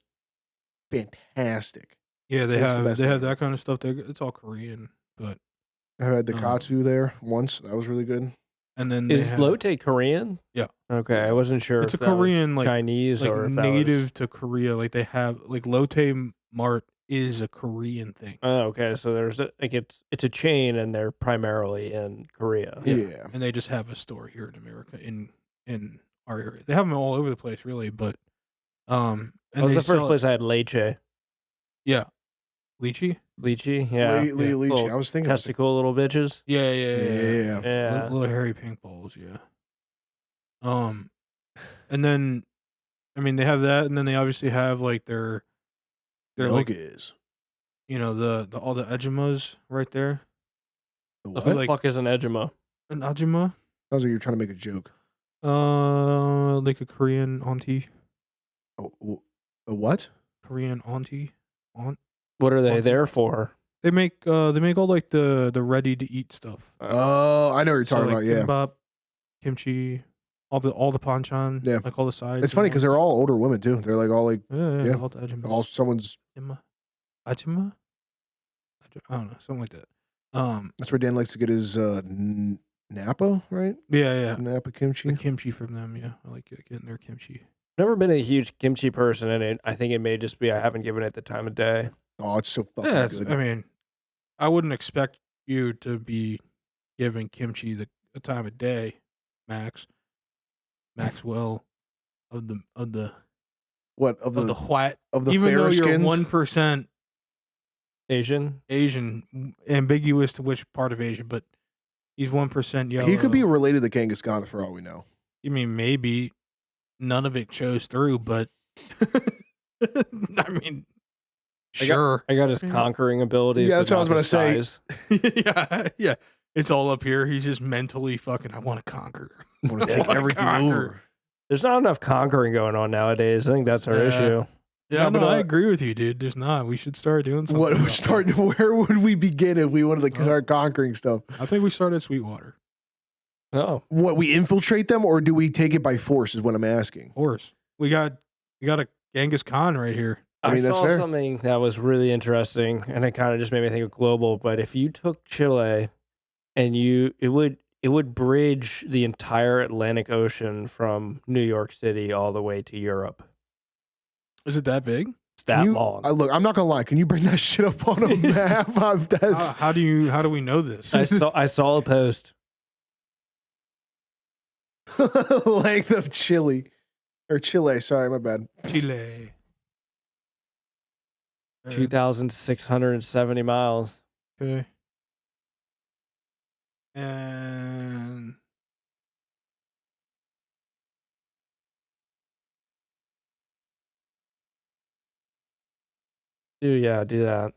S3: fantastic.
S2: Yeah, they
S3: That's the
S2: have
S3: best thing.
S2: that kind of stuff. It's all Korean, but
S3: I had the
S2: Oh.
S3: katsu there once. That was really good.
S2: and then they
S1: Is
S2: have,
S1: Lotte Korean?
S2: Yeah.
S1: Okay, I wasn't sure.
S2: It's
S1: if
S2: a
S1: that was
S2: Korean, like-
S1: Chinese
S2: like
S1: or if that
S2: native
S1: was-
S2: to Korea. Like they have like Lotte Mart is a Korean thing,
S1: Oh, okay, so there's it's a chain and they're primarily in Korea.
S3: Yeah.
S2: and they just have a store here in America in our area. They have them all over the place, really. But and
S1: That was
S2: they
S1: the first
S2: sell-
S1: place I had leche.
S2: Yeah, lychee.
S1: Lychee, yeah.
S3: Lychee.
S1: Little
S3: I was thinking.
S1: testicle little bitches.
S2: Yeah.
S1: Yeah.
S2: Little hairy pink balls, yeah. And then, I mean, they have that, and then they obviously have like their
S3: Milk
S2: like
S3: is.
S2: you know the all the ejimas right there.
S3: The
S1: The
S3: what?
S2: feel like-
S1: fuck is an ejima?
S2: An ejima,
S3: Sounds like you're trying to make a joke.
S2: like a Korean auntie,
S3: A what?
S2: Korean auntie, aunt.
S1: What are they
S2: Auntie.
S1: there for?
S2: They make all like the ready to eat stuff.
S3: Oh, I know what you're
S2: So,
S3: talking
S2: like
S3: about. Yeah.
S2: kimbap, kimchi, all the panchan,
S3: Yeah.
S2: like all the sides.
S3: It's funny because they're all older women too. They're like all like
S2: yeah,
S3: yeah.
S2: all the ejimas.
S3: all someone's.
S2: Ajima? I don't know, something like that.
S3: That's where Dan likes to get his Napa, right?
S2: Yeah.
S3: Napa kimchi.
S2: The kimchi from them, yeah. I like getting their kimchi.
S1: Never been a huge kimchi person, and I think it may just be I haven't given it the time of day.
S3: Oh, it's so fucking
S2: Yeah,
S3: good.
S2: I mean, I wouldn't expect you to be giving kimchi the time of day, Maxwell of the
S3: What of the
S2: white.
S3: of the
S2: Even though you're
S3: fair skins?
S2: 1%
S1: Asian?
S2: Asian, ambiguous to which part of Asia, but he's 1% yellow.
S3: He could be related to Genghis Khan for all we know.
S2: I mean, maybe none of it shows through, but I mean, Sure.
S1: I got his conquering abilities.
S3: Yeah, that's
S1: but
S3: what I was
S1: not
S3: gonna
S1: his
S3: say.
S1: size.
S2: yeah. It's all up here. He's just mentally fucking, I want to conquer.
S3: I want to
S2: I
S3: take
S2: wanna
S3: everything
S2: conquer.
S3: over.
S1: There's not enough conquering going on nowadays. I think that's our
S2: Yeah.
S1: issue.
S2: Yeah,
S3: No,
S2: but
S3: but,
S2: I agree with you, dude. There's not. We should start doing something.
S3: What
S2: about
S3: start?
S2: that.
S3: Where would we begin if we wanted to
S2: Oh.
S3: start conquering stuff?
S2: I think we start at Sweetwater.
S1: Oh,
S3: What, we infiltrate them, or do we take it by force? Is what I'm asking.
S2: Of course. We got a Genghis Khan right here.
S3: I mean, that's
S1: saw
S3: fair.
S1: something that was really interesting, and it kind of just made me think of global. But if you took Chile, and it would bridge the entire Atlantic Ocean from New York City all the way to Europe.
S2: Is it that big?
S1: It's that
S3: Can you-
S1: long.
S3: Look, I'm not gonna lie. Can you bring that shit up on a map? That's
S2: How do we know this?
S1: I saw a post.
S3: length of Chile. Sorry, my bad.
S2: Chile.
S1: 2,670 miles.
S2: Okay. And
S1: Do that.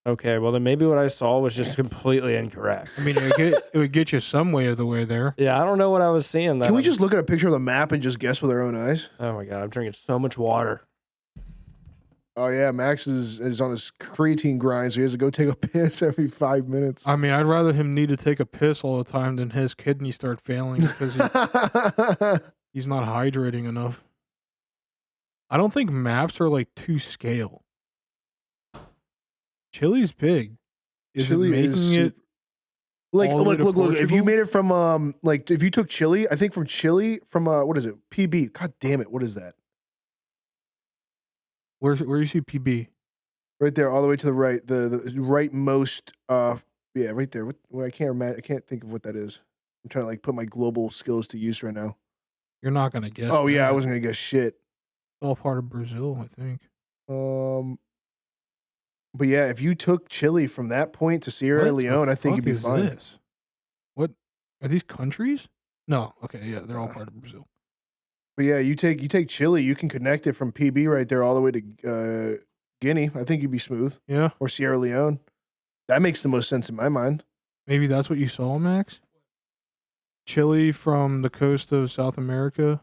S1: Okay, well then maybe what I saw was just completely incorrect.
S2: I mean, it would get you some way of the way there.
S1: Yeah, I don't know what I was seeing.
S3: Can we just look at a picture of the map and just guess with our own eyes?
S1: Oh my god, I'm drinking so much water.
S3: Oh yeah, Max is on his creatine grind, so he has to go take a piss every 5 minutes.
S2: I mean, I'd rather him need to take a piss all the time than his kidneys start failing because he's not hydrating enough. I don't think maps are like to scale. Chile's big. Is
S3: Chile
S2: it making
S3: is
S2: it?
S3: Like,
S2: all the way
S3: look,
S2: to
S3: If you
S2: Portugal?
S3: made it from like if you took Chile, I think from what is it? PB. God damn it, what is that?
S2: Where you see PB?
S3: Right there, all the way to the right, the rightmost. Yeah, right there. I can't think of what that is. I'm trying to like put my global skills to use right now.
S2: You're not gonna guess.
S3: Oh yeah, I
S2: that.
S3: wasn't gonna guess shit.
S2: It's all part of Brazil, I think.
S3: But yeah, if you took Chile from that point to Sierra
S2: What the
S3: Leone, I think
S2: fuck
S3: you'd be
S2: is
S3: fine.
S2: this? What are these countries? No. Okay, yeah, they're all part of Brazil.
S3: But yeah, you take Chile, you can connect it from PB right there all the way to Guinea. I think you'd be smooth.
S2: Yeah,
S3: Or Sierra Leone. That makes the most sense in my mind.
S2: maybe that's what you saw, Max. Chile from the coast of South America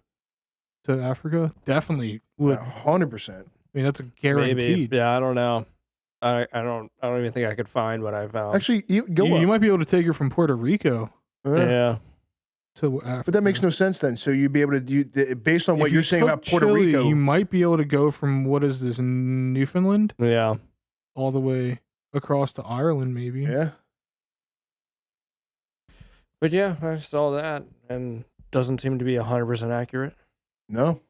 S2: to Africa definitely would.
S3: 100%.
S2: I mean, that's a guaranteed.
S1: Maybe. Yeah, I don't know. I don't even think I could find what I found.
S3: Actually, you go
S2: You
S3: up.
S2: might be able to take her from Puerto Rico
S1: Yeah.
S2: to Africa.
S3: But that makes no sense then. So you'd be able to do based on what
S2: If
S3: you're
S2: you
S3: saying
S2: took
S3: about Puerto
S2: Chile,
S3: Rico.
S2: you might be able to go from what is this, Newfoundland,
S1: Yeah.
S2: all the way across to Ireland, maybe.
S3: Yeah.
S1: But yeah, I saw that and doesn't seem to be 100% accurate.
S3: No.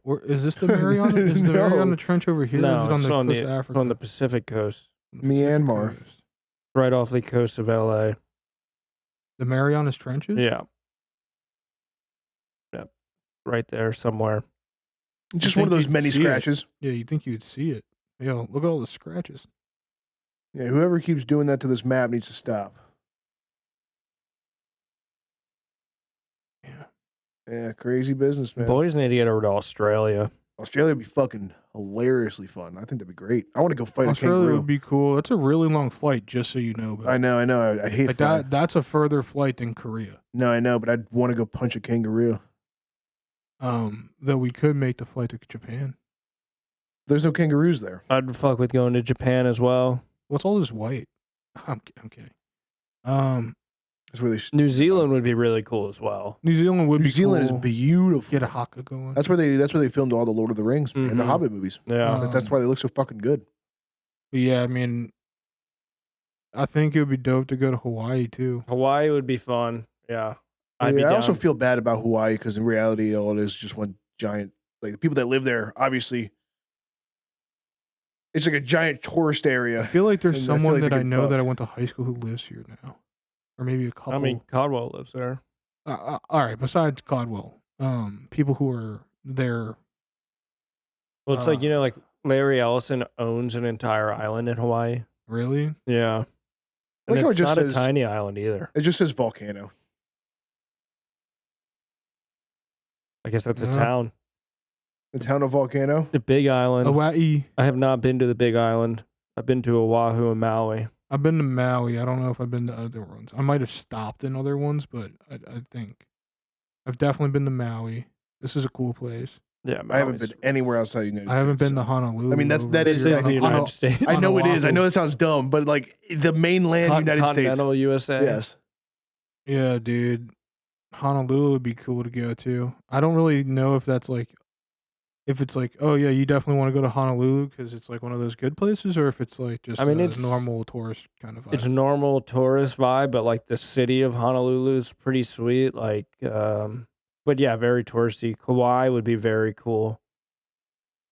S2: Or is this the Mariana? Is the
S3: No.
S2: Mariana Trench over here?
S1: No,
S2: or is
S1: it's
S2: it on
S1: on
S2: the
S1: the,
S2: coast of Africa?
S1: on the Pacific coast,
S2: Pacific
S3: Myanmar.
S2: coast.
S1: right off the coast of LA.
S2: The Marianas Trenches?
S1: Yeah. Yep. Right there somewhere.
S3: Just
S2: think
S3: one of those
S2: you'd
S3: many
S2: see it.
S3: scratches.
S2: Yeah, you'd think you'd see it. Yo, look at all the scratches.
S3: Yeah, whoever keeps doing that to this map needs to stop.
S2: Yeah.
S3: Yeah, crazy business, man.
S1: Boys need to get over to Australia.
S3: Australia would be fucking hilariously fun. I think that'd be great. I want to go fight
S2: Australia
S3: a kangaroo.
S2: would be cool. That's a really long flight, just so you know. But
S3: I know. I hate
S2: like
S3: flying.
S2: that's a further flight than Korea.
S3: No, I know, but I'd want to go punch a kangaroo.
S2: Though we could make the flight to Japan.
S3: There's no kangaroos there.
S1: I'd fuck with going to Japan as well.
S2: What's all this white? I'm kidding.
S3: That's where they.
S1: New Zealand would be really cool as well.
S2: New Zealand would
S3: New
S2: be
S3: Zealand
S2: cool.
S3: is beautiful.
S2: Get a haka going.
S3: That's where they filmed all the Lord of the Rings and the
S1: Mhm.
S3: Hobbit movies.
S1: Yeah.
S3: That's why they look so fucking good.
S2: But yeah, I mean, I think it would be dope to go to Hawaii too.
S1: Hawaii would be fun. Yeah. I'd be
S3: Yeah, I
S1: down.
S3: also feel bad about Hawaii because in reality, all it is just one giant. Like the people that live there, obviously, it's like a giant tourist
S2: I
S3: area.
S2: feel like there's
S3: And I feel
S2: someone
S3: like
S2: that
S3: they
S2: I
S3: get
S2: know that I
S3: fucked.
S2: went to high school who lives here now, or maybe a couple.
S1: I mean, Caldwell lives there.
S2: All right. Besides Caldwell, people who are there.
S1: Well, it's like, like Larry Ellison owns an entire island in Hawaii.
S2: Really?
S1: Yeah.
S3: Like
S1: And
S3: how it
S1: it's
S3: just
S1: not
S3: says-
S1: a tiny island either.
S3: It just says volcano.
S1: I guess that's a
S2: Yeah.
S1: town.
S3: The town of Volcano.
S1: The Big Island.
S2: Hawaii.
S1: I have not been to the Big Island. I've been to Oahu and Maui.
S2: I've been to Maui. I don't know if I've been to other ones. I might have stopped in other ones, but I think I've definitely been to Maui. This is a cool place.
S1: Yeah,
S3: I haven't
S1: Maui's-
S3: been anywhere outside the United States.
S2: I haven't been
S3: so-
S2: to Honolulu.
S3: I mean, that is
S1: This is
S3: I
S1: the
S3: think-
S1: United States.
S3: I know it is. I
S2: Oahu.
S3: know it sounds dumb, but like the mainland United States.
S1: Continental USA.
S3: Yes.
S2: Yeah, dude. Honolulu would be cool to go to. I don't really know if that's like, if it's like, oh yeah, you definitely want to go to Honolulu because it's like one of those good places, or if it's like just
S1: I mean,
S2: a
S1: it's-
S2: normal tourist kind of vibe.
S1: It's a normal tourist vibe, but like the city of Honolulu is pretty sweet. Like, but yeah, very touristy. Kauai would be very cool.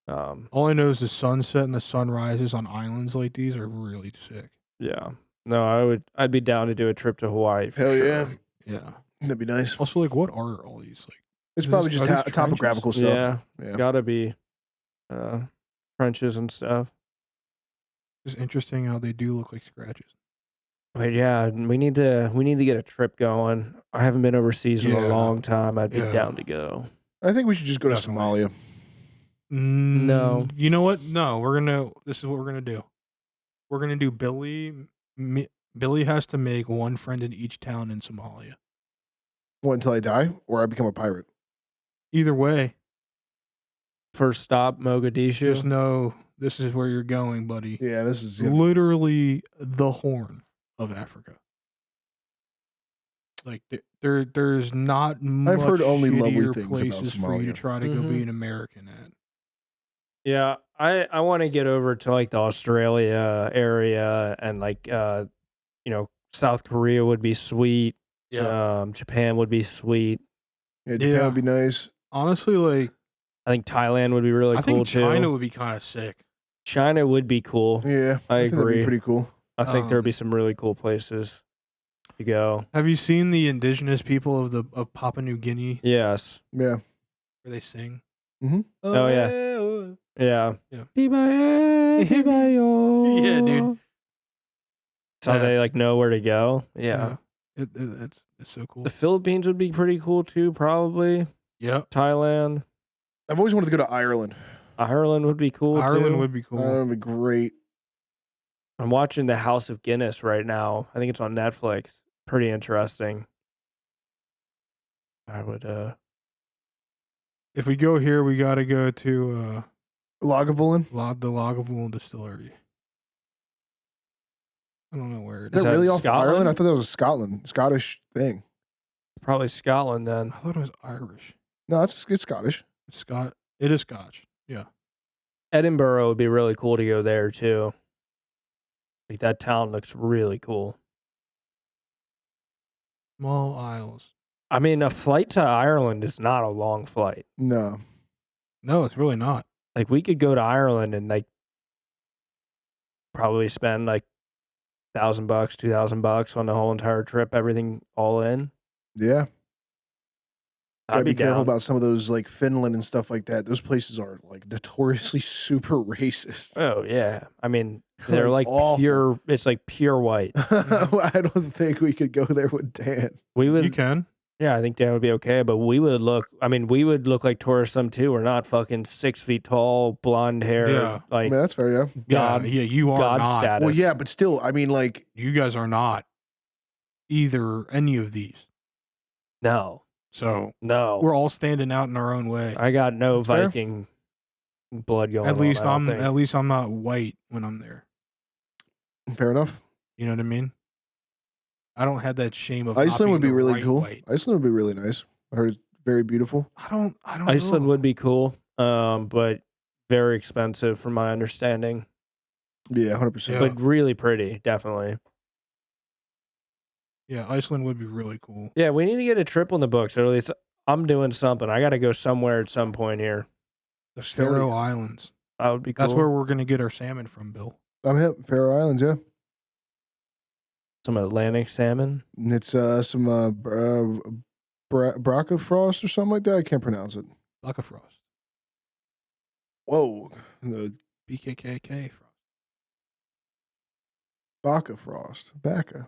S2: All I know is the sunset and the sunrises on islands like these are really sick.
S1: Yeah. No, I'd be down to do a trip to Hawaii for
S3: Hell
S1: sure.
S3: yeah.
S2: Yeah.
S3: That'd be nice.
S2: Also, like, what are all these like?
S3: It's
S2: Is
S3: probably
S2: this-
S3: just
S2: are these
S3: topographical stuff.
S1: Yeah.
S3: Yeah.
S1: Gotta be trenches and stuff.
S2: It's interesting how they do look like scratches.
S1: But yeah, we need to get a trip going. I haven't been overseas in
S2: Yeah.
S1: a long time. I'd be
S2: Yeah.
S1: down to go.
S3: I think we should just go to
S2: Definitely.
S3: Somalia.
S1: No.
S2: You know what? No, this is what we're gonna do. We're gonna do Billy. Billy has to make one friend in each town in Somalia.
S3: What, until I die, or I become a pirate?
S2: Either way,
S1: First stop, Mogadishu.
S2: just know this is where you're going, buddy.
S3: Yeah, this is.
S2: Literally the Horn of Africa. Like there's not much
S3: heard only lovely
S2: shittier
S3: things about
S2: places for you to
S3: Somalia.
S2: try to go
S1: Mhm.
S2: be an American at.
S1: Yeah, I want to get over to like the Australia area and like South Korea would be sweet. Japan would be sweet.
S3: Yeah, Japan
S2: Yeah.
S3: would be nice.
S2: Honestly, like
S1: I think Thailand would be really
S2: I
S1: cool
S2: think China
S1: too.
S2: would be kind of sick.
S1: China would be cool.
S3: Yeah,
S1: I
S3: think that'd be
S1: agree.
S3: pretty cool.
S1: I think there would be
S2: Um,
S1: some really cool places to go.
S2: Have you seen the indigenous people of Papua New Guinea
S1: Yes.
S3: Yeah.
S2: where they sing?
S3: Mhm.
S1: Oh, yeah.
S2: yeah.
S1: Yeah.
S2: Yeah.
S1: Bibaye, bibayo.
S2: Yeah, dude.
S1: So
S2: Yeah.
S1: they like know where to go. Yeah.
S2: It's so cool.
S1: The Philippines would be pretty cool too, probably.
S2: Yep.
S1: Thailand.
S3: I've always wanted to go to Ireland.
S1: Ireland would be cool
S2: Ireland
S1: too.
S2: would be cool.
S3: Ireland would be great.
S1: I'm watching The House of Guinness right now. I think it's on Netflix. Pretty interesting. I would
S2: If we go here, we got to go to
S3: Lagavulin.
S2: the Lagavulin Distillery. I don't know where it
S3: Is
S2: is.
S3: that
S1: that
S3: really off
S1: Scotland?
S3: Ireland? I thought that was a Scottish thing.
S1: probably Scotland then.
S2: I thought it was Irish.
S3: No, it's Scottish.
S2: It's It is Scotch. Yeah.
S1: Edinburgh would be really cool to go there too. Like that town looks really cool.
S2: Small Isles.
S1: I mean, a flight to Ireland is not a long flight.
S3: No.
S2: No, it's really not.
S1: Like we could go to Ireland and like probably spend like $1,000, $2,000 on the whole entire trip, everything all in.
S3: Yeah.
S1: I'd
S3: Gotta
S1: be
S3: be careful
S1: down.
S3: about some of those like Finland and stuff like that. Those places are like notoriously super racist.
S1: Oh yeah, I mean they're like
S3: Awful.
S1: pure. It's like pure white.
S3: I don't think we could go there with Dan.
S1: We would.
S2: You can.
S1: Yeah, I think Dan would be okay, but we would look. I mean, we would look like tourists some too. We're not fucking 6 feet tall, blonde hair,
S2: Yeah.
S3: I
S1: like
S3: mean, that's fair, yeah.
S1: God.
S2: Yeah, you are
S1: God
S2: not.
S1: status.
S3: Well, yeah, but still, I mean, like,
S2: You guys are not either any of these.
S1: No,
S2: So
S1: no.
S2: we're all standing out in our own way.
S1: I got no
S3: That's fair.
S1: Viking blood going.
S2: At least
S1: on, I don't think.
S2: at least I'm not white when I'm there.
S3: fair enough.
S2: You know what I mean? I don't have that shame of not
S3: Iceland would be
S2: being the
S3: really
S2: right
S3: cool.
S2: white.
S3: Iceland would be really nice. I heard it's very beautiful.
S2: I don't
S1: Iceland
S2: know.
S1: would be cool, but very expensive from my understanding.
S3: Yeah, 100%.
S2: Yeah.
S1: But really pretty, definitely.
S2: Yeah, Iceland would be really cool.
S1: Yeah, we need to get a trip on the books. Or at least I'm doing something. I got to go somewhere at some point here.
S2: The
S3: Estonia.
S2: Faroe Islands.
S1: That would be cool.
S2: That's where we're gonna get our salmon from, Bill.
S3: I'm hip. Faroe Islands, yeah.
S1: Some Atlantic salmon.
S3: And it's some Bracafrost or something like that. I can't pronounce it.
S2: Frost.
S3: Whoa.
S2: BKKK Frost.
S3: Bacafrost. Bacca.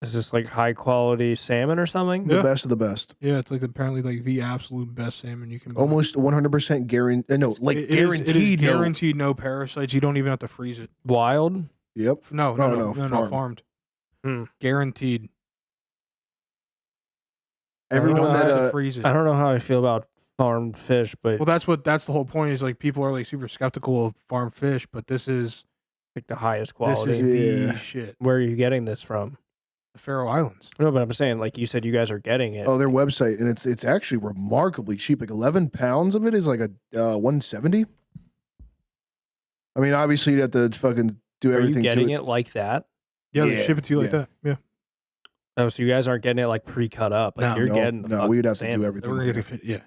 S1: Is this like high quality salmon or something?
S3: The
S2: Yeah.
S3: best of the best.
S2: Yeah, it's like apparently like the absolute best salmon you can buy.
S3: Almost 100% guaranteed. No, like
S2: It is
S3: guaranteed.
S2: guaranteed no parasites. You don't even have to freeze it.
S1: Wild?
S3: Yep.
S2: No, farmed.
S1: Hmm.
S2: Guaranteed.
S3: Everyone
S2: You don't have to
S3: that
S2: freeze it.
S1: I don't know how I feel about farmed fish, but
S2: Well, that's the whole point. Is like people are like super skeptical of farmed fish, but this is
S1: like the highest quality.
S2: this is
S3: Yeah.
S2: the shit.
S1: Where are you getting this from?
S2: The Faroe Islands.
S1: No, but I'm saying, like you said, you guys are getting it.
S3: their website, and it's actually remarkably cheap. Like 11 pounds of it is like a 170. I mean, obviously you'd have to fucking do
S1: Are you
S3: everything to
S1: getting
S3: it.
S1: it like that?
S2: Yeah, they
S3: Yeah,
S2: ship it to you like
S3: yeah.
S2: that. Yeah.
S1: Oh, so you guys aren't getting it like pre-cut up. Like
S2: No,
S1: you're
S3: No,
S1: getting the
S3: no,
S1: fucking
S3: we'd have to
S1: salmon.
S3: do everything.
S2: We're gonna get the yeah.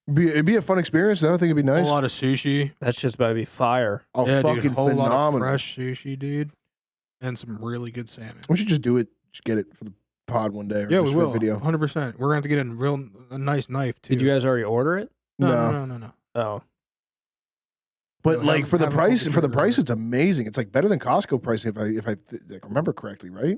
S3: It'd be a fun experience. I don't think it'd be
S2: A
S3: nice.
S2: lot of sushi.
S1: That's just about to be fire.
S3: Oh,
S2: Yeah,
S3: fucking
S2: dude. Whole lot of
S3: phenomenal.
S2: fresh sushi, dude, and some really good salmon.
S3: We should just do it. Just get it for the pod one day. Or
S2: Yeah,
S3: just
S2: we
S3: for a
S2: will.
S3: video.
S2: 100%. We're gonna have to get a nice knife too.
S1: Did you guys already order it?
S2: No.
S1: Oh,
S3: But
S2: Have-
S3: like for the
S2: have a couple
S3: price,
S2: trigger.
S3: it's amazing. It's like better than Costco pricing if I like, remember correctly, right?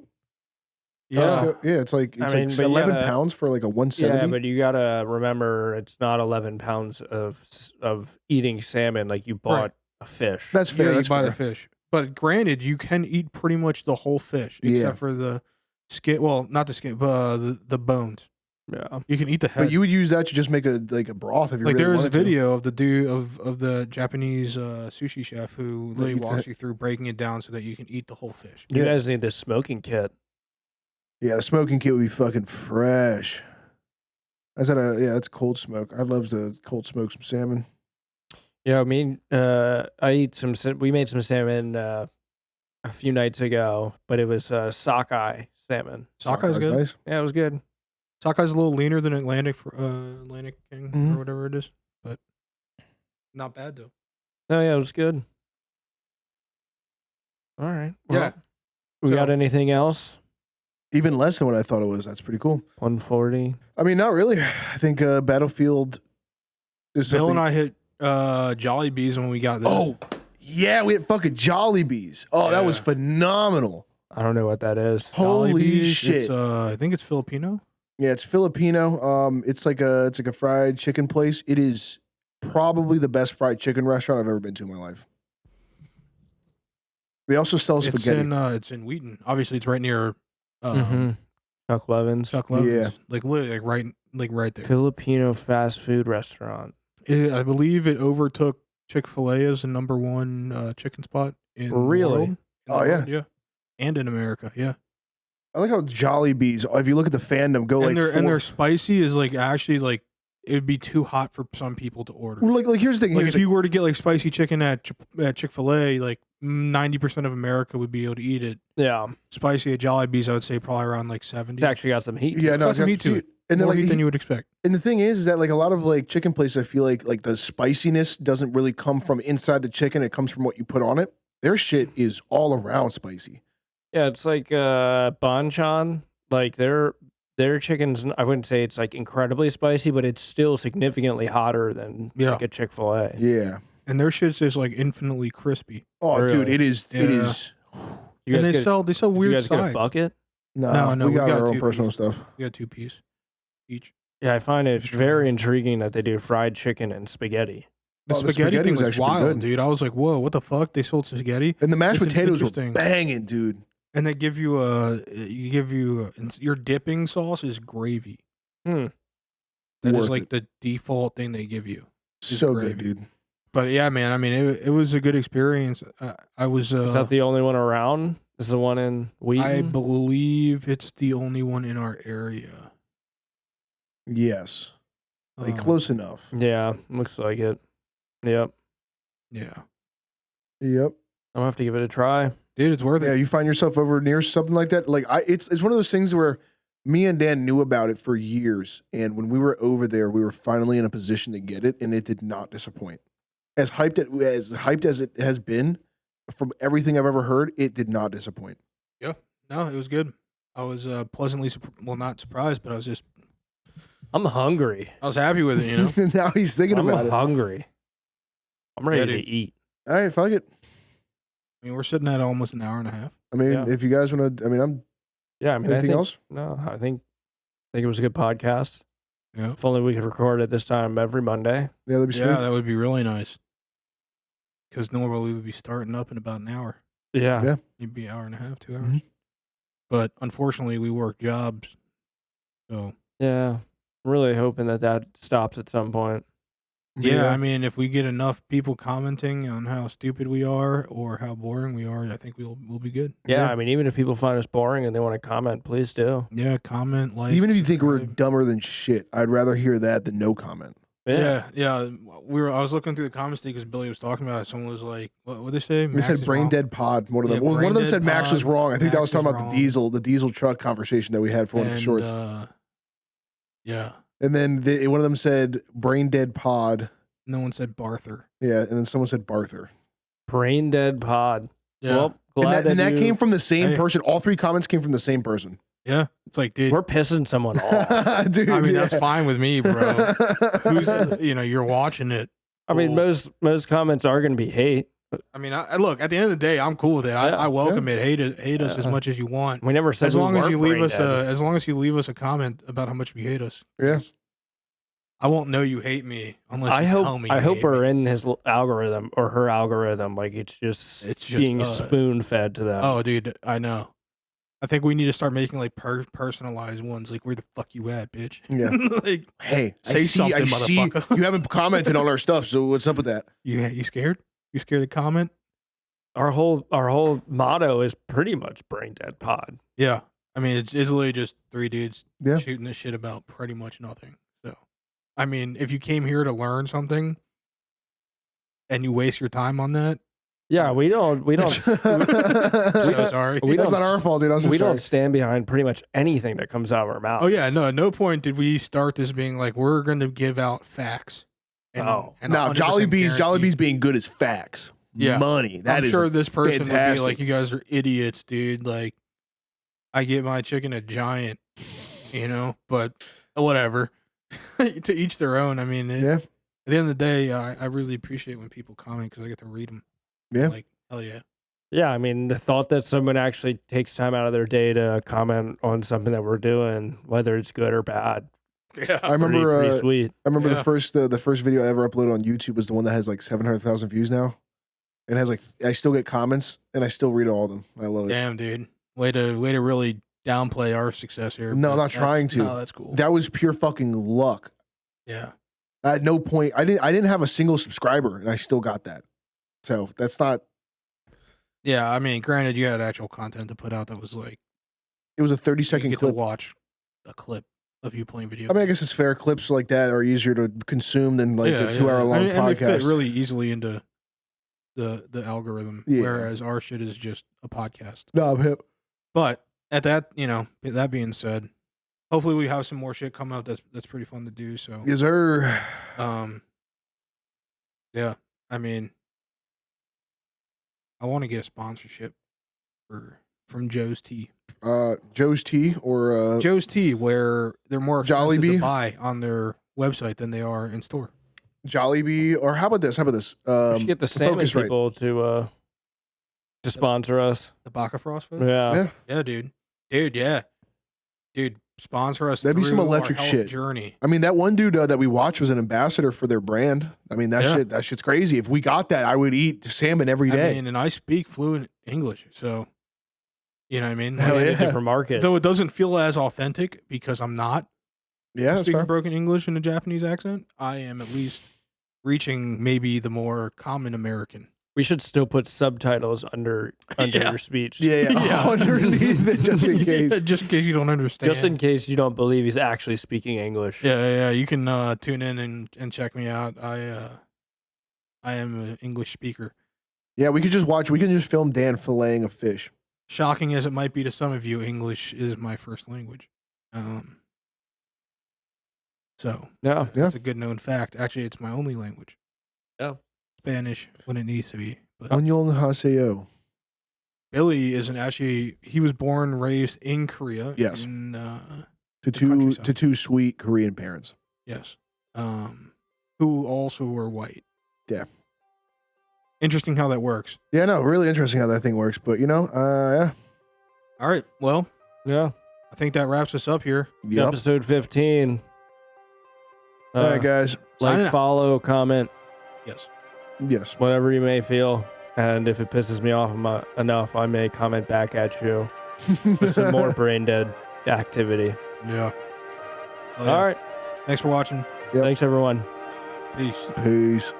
S2: Yeah.
S3: Costco, yeah. It's like
S1: I mean, but
S3: 11
S1: yeah,
S3: pounds for like a 170.
S1: yeah, but you gotta remember, it's not 11 pounds of eating salmon. Like you bought
S2: Right.
S1: a fish.
S3: That's fair.
S2: Yeah,
S3: That's
S2: you buy
S3: fair.
S2: the fish. But granted, you can eat pretty much the whole fish except
S3: Yeah.
S2: for the skin. Well, not the skin, but the bones.
S1: Yeah.
S2: You can eat the head.
S3: But you would use that to just make a broth if you
S2: like
S3: really
S2: there is a
S3: wanted to.
S2: video of the dude of the Japanese sushi chef who
S3: That
S2: literally
S3: eats
S2: walks
S3: it.
S2: you through breaking it down so that you can eat the whole fish.
S1: You
S3: Yeah.
S1: guys need this smoking kit.
S3: Yeah, the smoking kit would be fucking fresh. That's that's cold smoke. I'd love to cold smoke some salmon.
S1: Yeah, I mean, we made some salmon a few nights ago, but it was sockeye salmon.
S2: Sockeye is
S3: That's
S2: good.
S3: nice.
S1: Yeah, it was good.
S2: Sockeye's a little leaner than Atlantic King
S3: Mhm.
S2: or whatever it is, but not bad though.
S1: Oh yeah, it was good. All right.
S2: Yeah.
S1: Well, we got
S2: So-
S1: anything else?
S3: Even less than what I thought it was. That's pretty cool.
S1: 140.
S3: I mean, not really. I think Battlefield is
S2: Bill and
S3: something-
S2: I hit Jolly Bees when we got this.
S3: Oh, yeah, we had fucking Jollibees. Oh, that was
S2: Yeah.
S3: phenomenal.
S1: I don't know what that is.
S2: Jolly
S3: Holy
S2: Bees,
S3: shit.
S2: It's, I think it's Filipino.
S3: Yeah, it's Filipino. It's like a fried chicken place. It is probably the best fried chicken restaurant I've ever been to in my life. They also sell spaghetti.
S2: It's in Wheaton. Obviously, it's right near
S1: Chuck Levin's.
S2: Chuck Levin's.
S3: Yeah.
S2: Like literally, right there.
S1: Filipino fast food restaurant.
S2: I believe it overtook Chick-fil-A as the number one chicken spot in the
S1: Really?
S2: world. In the
S3: Oh, yeah.
S2: world, yeah, and in America, yeah.
S3: I like how Jollibees, if you look at the fandom, go like
S2: And their spicy is like actually like it would be too hot for some people to order.
S3: like here's the thing.
S2: Like
S3: Here's
S2: if you were to get like spicy chicken at Chick-fil-A, like 90% of America would be able to eat it.
S1: Yeah.
S2: Spicy at Jollibee's, I would say probably around like 70.
S1: It's actually got some heat.
S3: yeah, no,
S2: got
S3: it's
S2: some
S3: got
S2: heat
S3: some
S2: to
S3: heat. And then
S2: More
S3: like
S2: heat than you would expect.
S3: and the thing is that like a lot of like chicken places, I feel like the spiciness doesn't really come from inside the chicken. It comes from what you put on it. Their shit is all around spicy.
S1: Yeah, it's like banchan. Like their chicken's, I wouldn't say it's like incredibly spicy, but it's still significantly hotter than
S2: Yeah.
S1: like a Chick-fil-A.
S3: Yeah.
S2: And their shit's just like infinitely crispy.
S3: Oh,
S1: Really?
S3: dude, it is. It
S2: Yeah.
S3: is.
S1: You
S2: And
S1: guys
S2: they
S1: get,
S2: sell
S1: did you
S2: weird
S1: guys get a
S2: sides.
S1: bucket?
S3: No,
S2: No,
S3: we got our own
S2: two
S3: personal
S2: pieces.
S3: stuff.
S2: We got 2 piece each.
S1: Yeah, I find it
S2: Sure.
S1: very intriguing that they do fried chicken and spaghetti.
S2: The
S3: Oh, the
S2: spaghetti
S3: spaghetti
S2: thing
S3: was
S2: was
S3: actually pretty
S2: wild,
S3: good.
S2: dude. I was like, whoa, what the fuck? They sold spaghetti?
S3: And the mashed
S2: It's
S3: potatoes were
S2: interesting.
S3: banging, dude.
S2: And they give you your dipping sauce is gravy.
S1: Hmm.
S2: That is
S3: Worth
S2: like
S3: it.
S2: the default thing they give you. It's
S3: So
S2: gravy.
S3: good, dude.
S2: But yeah, man, I mean, it was a good experience. I was,
S1: Is that the only one around? Is the one in Wheaton?
S2: I believe it's the only one in our area.
S3: Yes. Like
S2: Uh,
S3: close enough.
S1: Yeah, looks like it. Yep.
S2: Yeah.
S3: Yep.
S1: I'll have to give it a try.
S2: Dude, it's worth
S3: Yeah,
S2: it.
S3: you find yourself over near something like that. Like it's one of those things where me and Dan knew about it for years, and when we were over there, we were finally in a position to get it, and it did not disappoint. As hyped as it has been, from everything I've ever heard, it did not disappoint.
S2: No, it was good. I was pleasantly, not surprised, but I
S1: I'm hungry.
S2: was happy with it, you know?
S3: Now he's thinking
S1: I'm
S3: about it.
S1: hungry. I'm ready
S2: Yeah,
S1: to
S2: dude.
S1: eat.
S3: All right, fuck it.
S2: I mean, we're sitting at almost an hour and a half.
S3: I mean,
S1: Yeah.
S3: if you guys want to, I mean, I'm
S1: Yeah, I mean,
S3: anything else?
S1: No, I think it was a good podcast.
S2: Yeah.
S1: If only we could record at this time every Monday.
S3: Yeah, that'd be smooth.
S2: Yeah, that would be really nice. Because normally we would be starting up in about an hour.
S1: Yeah.
S3: Yeah.
S2: Maybe an hour and a half, 2 hours.
S3: Mhm.
S2: But unfortunately, we work jobs. So,
S1: Yeah. I'm really hoping that stops at some point.
S2: yeah, I mean, if we get enough people commenting on how stupid we are or how boring we are, I think we'll be good.
S1: Yeah, I mean, even if people find us boring and they want to comment, please do.
S2: Yeah, comment, like.
S3: Even if you think we're
S2: subscribe.
S3: dumber than shit, I'd rather hear that than no comment.
S2: Yeah. I was looking through the comments because Billy was talking about it. Someone was like, "What would they say?"
S3: They said brain dead pod. One of them.
S2: Yeah,
S3: One of them
S2: brain
S3: said
S2: dead
S3: Max was
S2: pod,
S3: wrong. I think that was
S2: Max
S3: talking
S2: is
S3: about
S2: wrong.
S3: the diesel truck conversation that we had for one of the shorts.
S2: Yeah.
S3: And then one of them said brain dead pod.
S2: No one said Barther.
S3: Yeah, and then someone said Barther.
S1: Brain dead pod.
S2: Yeah.
S1: Well, glad
S3: And that came from the same
S2: Hey.
S3: person. All 3 comments came from the same person.
S2: Yeah. It's like, dude.
S1: we're pissing someone off.
S3: Dude,
S2: I mean,
S3: yeah.
S2: that's fine with me, bro. Who's, you're watching it.
S1: I mean, most comments are going to be hate.
S2: I mean, I look, at the end of the day, I'm cool with it. I welcome it. Hate us as
S1: Yeah.
S2: much as you want.
S1: We never said
S2: As
S1: we
S2: long as
S1: weren't
S2: you leave
S1: brain
S2: us
S1: dead.
S2: as long as you leave us a comment about how much you hate us.
S3: Yeah.
S2: I won't know you hate me unless
S1: I
S2: you
S1: hope
S2: tell me.
S1: I
S2: you
S1: hope
S2: hate
S1: we're
S2: me.
S1: in his algorithm or her algorithm. Like it's just being spoon fed to them.
S2: Oh, dude, I know. I think we need to start making like personalized ones. Like, where the fuck you at, bitch?
S3: Yeah.
S2: Like,
S3: Hey,
S2: Say something,
S3: I see
S2: motherfucker.
S3: you haven't commented on our stuff, so what's up with that?
S2: you scared? You scared to comment?
S1: Our whole motto is pretty much brain dead pod.
S2: Yeah. I mean, it's literally just 3 dudes
S3: Yeah.
S2: shooting this shit about pretty much nothing. So, I mean, if you came here to learn something and you waste your time on that,
S1: Yeah, we don't
S2: so sorry.
S1: We
S3: That's
S1: don't-
S3: not our fault, dude. I'm so
S1: we
S3: sorry.
S1: don't stand behind pretty much anything that comes out of our mouth.
S2: Oh yeah, no. At no point did we start this being like we're going to give out facts. And
S1: Oh.
S3: Now,
S2: 100%
S3: Jollibee's
S2: guarantee-
S3: being good as facts.
S2: Yeah.
S3: Money. That
S2: I'm
S3: is
S2: sure this person would be
S3: fantastic.
S2: like, "You guys are idiots, dude." Like, I get my chicken a giant, but whatever. To each their own. I mean,
S3: Yeah.
S2: at the end of the day, I really appreciate when people comment because I get to read them.
S3: Yeah.
S2: Like, hell yeah.
S1: Yeah, I mean, the thought that someone actually takes time out of their day to comment on something that we're doing, whether it's good or bad,
S2: Yeah.
S3: I remember
S1: pretty sweet.
S3: I remember
S2: Yeah.
S3: the first video I ever uploaded on YouTube was the one that has like 700,000 views now. And has like I still get comments and I still read all of them. I love it.
S2: Damn, dude. Way to really downplay our success here.
S3: No,
S2: but
S3: I'm not
S2: that's-
S3: trying to.
S2: No, that's cool.
S3: That was pure fucking luck.
S2: Yeah.
S3: At no point I didn't have a single subscriber and I still got that. So that's not
S2: Yeah, I mean, granted, you had actual content to put out that was like
S3: it was a 30
S2: you
S3: second
S2: get
S3: clip.
S2: to watch a clip of you playing video.
S3: I mean, I guess it's fair. Clips like that are easier to consume than like a 2 hour long
S2: I mean, and they fit
S3: podcast.
S2: really easily into the algorithm,
S3: Yeah.
S2: whereas our shit is just a podcast.
S3: No, I'm hip.
S2: But at that, that being said, hopefully we have some more shit come out that's pretty fun to do. So,
S3: Yes, sir.
S2: yeah, I mean, I want to get a sponsorship from Joe's Tea.
S3: Joe's Tea or
S2: Joe's Tea, where they're more expensive
S3: Jollibee?
S2: to buy on their website than they are in store.
S3: Jollibee, or how about this?
S1: We should get the salmon
S3: Focusrite.
S1: people to sponsor us.
S2: The Baka Frost food?
S1: Yeah.
S2: Yeah, dude. Dude, sponsor us.
S3: That'd be some
S2: through our
S3: electric
S2: health
S3: shit.
S2: journey.
S3: I mean, that one dude that we watched was an ambassador for their brand. I mean, that shit's crazy. If we got that, I would eat salmon every day.
S2: I mean, and I speak fluent English, so you know what I mean.
S3: Hell
S1: In
S3: yeah.
S1: a different market.
S2: Though it doesn't feel as authentic because I'm not
S3: Yeah, that's
S2: speaking
S3: fair.
S2: broken English in a Japanese accent. I am at least reaching maybe the more common American.
S1: We should still put subtitles under
S2: Yeah.
S1: your speech.
S3: Yeah.
S2: Yeah.
S3: Underneath it, just in case.
S2: Just in case you don't understand.
S1: Just in case you don't believe he's actually speaking English.
S2: Yeah. You can tune in and check me out. I am an English speaker.
S3: Yeah, we could just watch. We can just film Dan filleting a fish.
S2: Shocking as it might be to some of you, English is my first language. So
S1: Yeah.
S2: that's a good known fact. Actually, it's my only language.
S1: Yeah.
S2: Spanish when it needs to be. But
S3: Annyeonghaseyo.
S2: Billy he was born, raised in Korea.
S3: Yes.
S2: In,
S3: To
S2: countryside.
S3: two sweet Korean parents.
S2: yes. Who also were white.
S3: Yeah.
S2: interesting how that works.
S3: Yeah, no, really interesting how that thing works. But yeah.
S2: All right. Well,
S1: Yeah.
S2: I think that wraps us up here.
S3: Yep.
S1: Episode 15.
S3: All right, guys.
S2: Signing
S1: Like,
S2: out.
S1: follow, comment,
S2: Yes.
S1: whatever you may feel. And if it pisses me off enough, I may comment back at you with some more brain dead activity.
S2: Yeah. Oh, yeah.
S1: All right.
S2: Thanks for watching.
S3: Yep.
S1: Thanks, everyone.
S2: Peace.
S3: Peace.